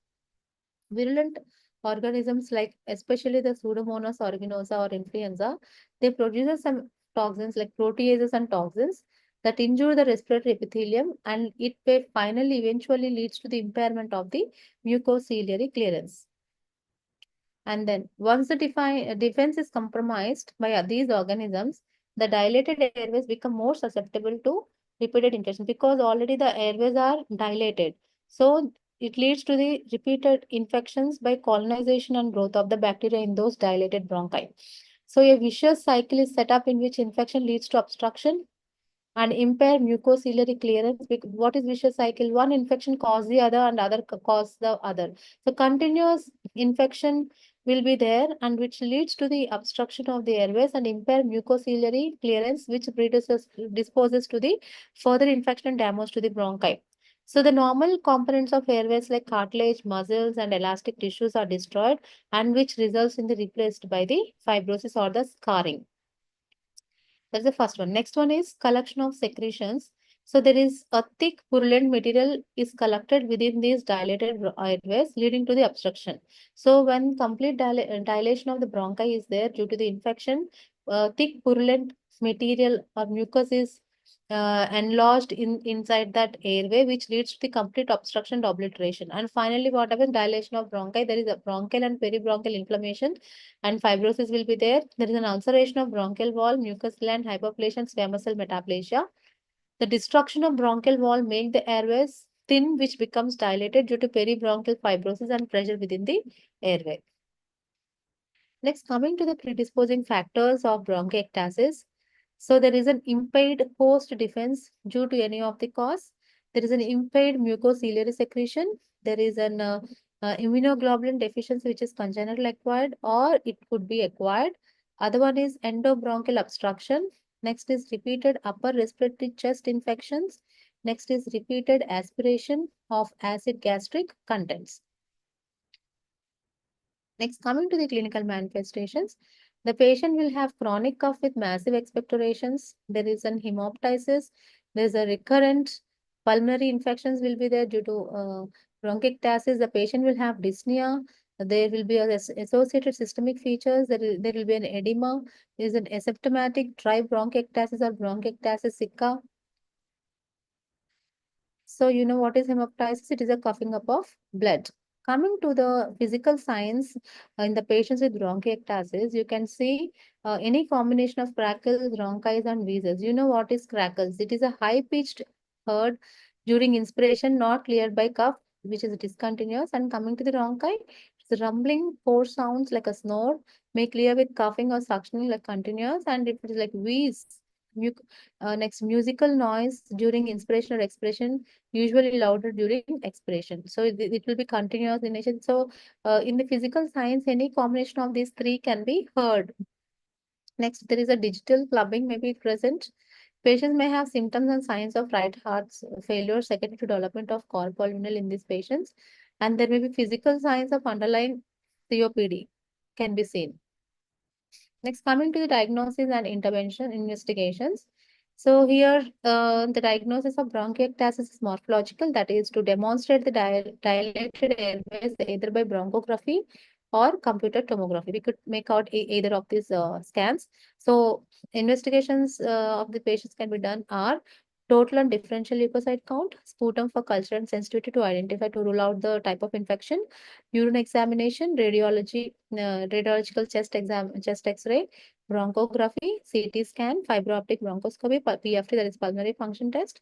Virulent organisms like especially the Pseudomonas aeruginosa or influenza, they produce some toxins like proteases and toxins that injure the respiratory epithelium, and it may finally eventually leads to the impairment of the mucociliary clearance. And then once the defense is compromised by these organisms, the dilated airways become more susceptible to repeated infection because already the airways are dilated. So it leads to the repeated infections by colonization and growth of the bacteria in those dilated bronchi. So a vicious cycle is set up in which infection leads to obstruction and impair mucociliary clearance. What is vicious cycle? One infection cause the other and other cause the other. So continuous infection will be there and which leads to the obstruction of the airways and impair mucociliary clearance, which disposes to the further infection and damage to the bronchi. So the normal components of airways like cartilage, muscles, and elastic tissues are destroyed, and which results in the replaced by the fibrosis or the scarring. That's the first one. Next one is collection of secretions. So there is a thick purulent material is collected within these dilated airways, leading to the obstruction. So when complete dilation of the bronchi is there due to the infection, thick purulent material or mucus is enlarged inside that airway, which leads to the complete obstruction and obliteration. And finally, what happens? Dilation of bronchi. There is a bronchial and peribronchial inflammation, and fibrosis will be there. There is an ulceration of bronchial wall, mucus gland, hyperplasia, and squamous cell metaplasia. The destruction of bronchial wall make the airways thin, which becomes dilated due to peribronchial fibrosis and pressure within the airway. Next, coming to the predisposing factors of bronchiectasis. So there is an impaired host defense due to any of the cause. There is an impaired mucociliary secretion. There is an immunoglobulin deficiency, which is congenital acquired, or it could be acquired. Other one is endobronchial obstruction. Next is repeated upper respiratory chest infections. Next is repeated aspiration of acid gastric contents. Next, coming to the clinical manifestations, the patient will have chronic cough with massive expectorations. There is an hemoptysis. There is a recurrent pulmonary infections will be there due to bronchiectasis. The patient will have dyspnea. There will be associated systemic features. There will be an edema. There is an asymptomatic dry bronchiectasis or bronchiectasis sicca. So you know what is hemoptysis? It is a coughing up of blood. Coming to the physical signs in the patients with bronchiectasis, you can see any combination of crackles, bronchitis, and wheezes. You know what is crackles? It is a high-pitched heard during inspiration, not cleared by cough, which is discontinuous. And coming to the bronchi, it's rumbling, hoarse sounds like a snore, may clear with coughing or suctioning like continuous. And if it is like wheeze, next musical noise during inspiration or expression, usually louder during expiration. So it will be continuous in nature. So in the physical science, any combination of these three can be heard. Next, there is a digital clubbing may be present. Patients may have symptoms and signs of right heart failure secondary to development of cor pulmonale in these patients, and there may be physical signs of underlying COPD can be seen. Next, coming to the diagnosis and intervention investigations. So here, the diagnosis of bronchiectasis is morphological, that is to demonstrate the dilated airways either by bronchography or computed tomography. We could make out either of these scans. So investigations of the patients can be done are total and differential leukocyte count, sputum for culture and sensitivity to identify to rule out the type of infection, urine examination, radiological chest X-ray, bronchography, CT scan, fiber optic bronchoscopy, PFT, that is pulmonary function test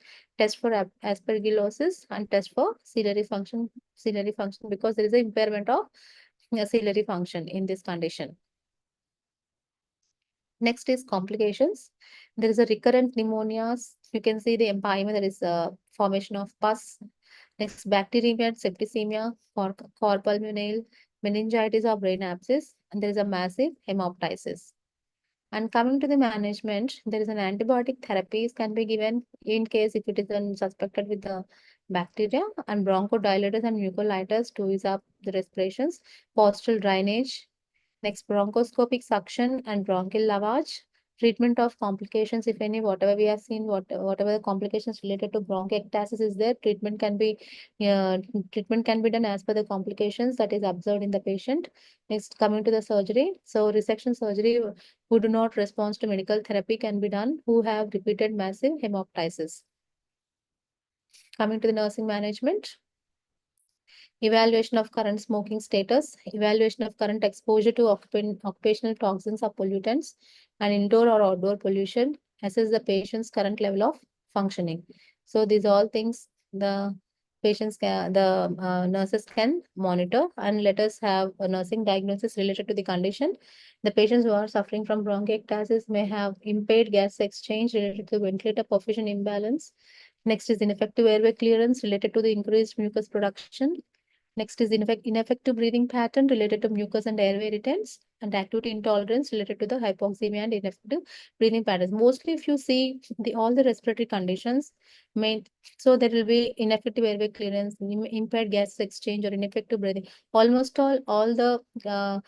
for aspergillosis, and test for ciliary function because there is an impairment of ciliary function in this condition. Next is complications. There is a recurrent pneumonias. You can see the empyema, there is a formation of pus. Next, bacteremia and septicemia, cor pulmonale, meningitis or brain abscess, and there is a massive hemoptysis. And coming to the management, there is an antibiotic therapies can be given in case if it is suspected with the bacteria, and bronchodilators and mucolytics to ease up the respirations, postural drainage. Next, bronchoscopic suction and bronchial lavage. Treatment of complications, if any, whatever we have seen, whatever the complications related to bronchiectasis is there, uh, treatment can be done as per the complications that is observed in the patient. Next, coming to the surgery. So, resection surgery who do not respond to medical therapy can be done, who have repeated massive hemoptysis. Coming to the nursing management. Evaluation of current smoking status, evaluation of current exposure to occupational toxins or pollutants, and indoor or outdoor pollution, assess the patient's current level of functioning. So these all things the nurses can monitor, and let us have a nursing diagnosis related to the condition. The patients who are suffering from bronchiectasis may have impaired gas exchange related to ventilator perfusion imbalance. Next is ineffective airway clearance related to the increased mucus production. Next is ineffective breathing pattern related to mucus and airway irritants, and acute intolerance related to the hypoxemia and ineffective breathing patterns. Mostly, if you see all the respiratory conditions, so there will be ineffective airway clearance, impaired gas exchange, or ineffective breathing. Almost all the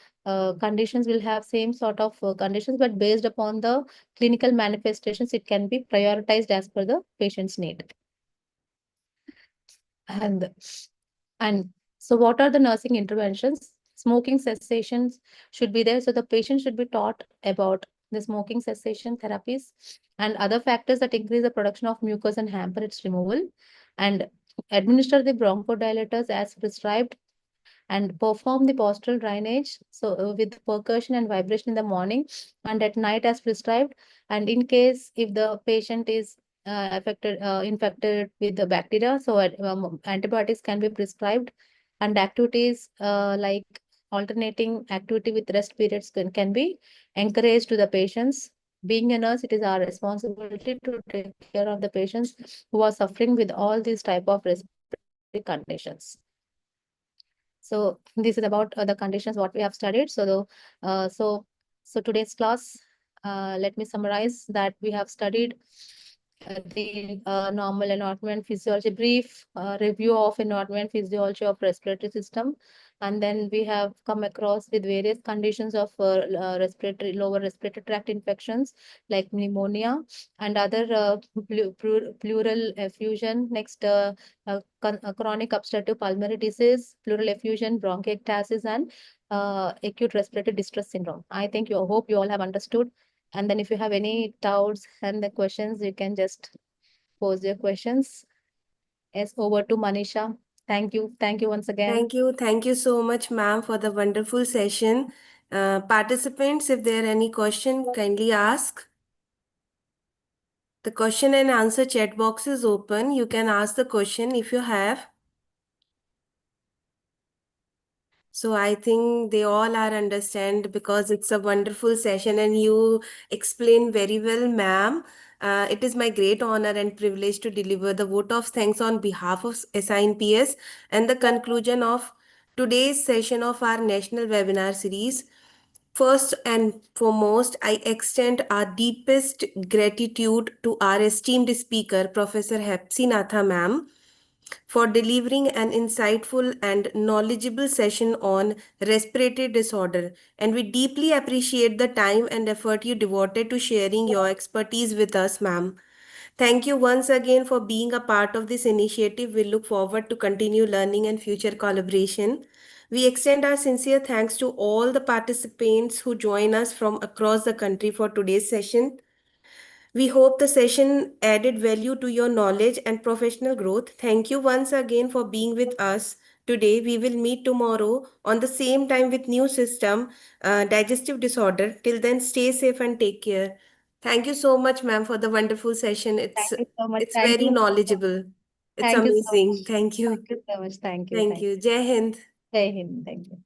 conditions will have same sort of conditions, but based upon the clinical manifestations, it can be prioritized as per the patient's need. And and so what are the nursing interventions? Smoking cessations should be there. So the patient should be taught about the smoking cessation therapies and other factors that increase the production of mucus and hamper its removal, and administer the bronchodilators as prescribed, and perform the postural drainage. So with percussion and vibration in the morning and at night as prescribed. And in case if the patient is infected with the bacteria, so antibiotics can be prescribed, and activities like alternating activity with rest periods can be encouraged to the patients. Being a nurse, it is our responsibility to take care of the patients who are suffering with all these type of respiratory conditions. So this is about the conditions what we have studied. Uh, so so today's class, let me summarize that we have studied the normal environment physiology, brief review of environment physiology of respiratory system, and then we have come across with various conditions of lower respiratory tract infections like pneumonia and other pleural effusion. Next, chronic obstructive pulmonary disease, pleural effusion, bronchiectasis, and acute respiratory distress syndrome. I think you hope you all have understood. And then if you have any doubts and the questions, you can just pose your questions. Yes, over to Manisha. Thank you. Thank you once again. Thank you. Thank you so much, ma'am, for the wonderful session. Participants, if there are any question, kindly ask. The question and answer chat box is open. You can ask the question if you have. So I think they all are understand because it's a wonderful session and you explain very well, ma'am. It is my great honor and privilege to deliver the vote of thanks on behalf of SINPS and the conclusion of today's session of our national webinar series. First and foremost, I extend our deepest gratitude to our esteemed speaker, Professor Hepsinatha ma'am, for delivering an insightful and knowledgeable session on respiratory disorder. And we deeply appreciate the time and effort you devoted to sharing your expertise with us, ma'am. Thank you once again for being a part of this initiative. We look forward to continue learning and future collaboration. We extend our sincere thanks to all the participants who join us from across the country for today's session. We hope the session added value to your knowledge and professional growth. Thank you once again for being with us today. We will meet tomorrow on the same time with new system, digestive disorder. Till then, stay safe and take care. Thank you so much, ma'am, for the wonderful session. Thank you so much. It's Thank very you. knowledgeable. It's Thank you so amazing. much. Thank you. Thank you so much. Thank you. Thank Thank you. Jai Hind. you. Jai Hind. Thank you.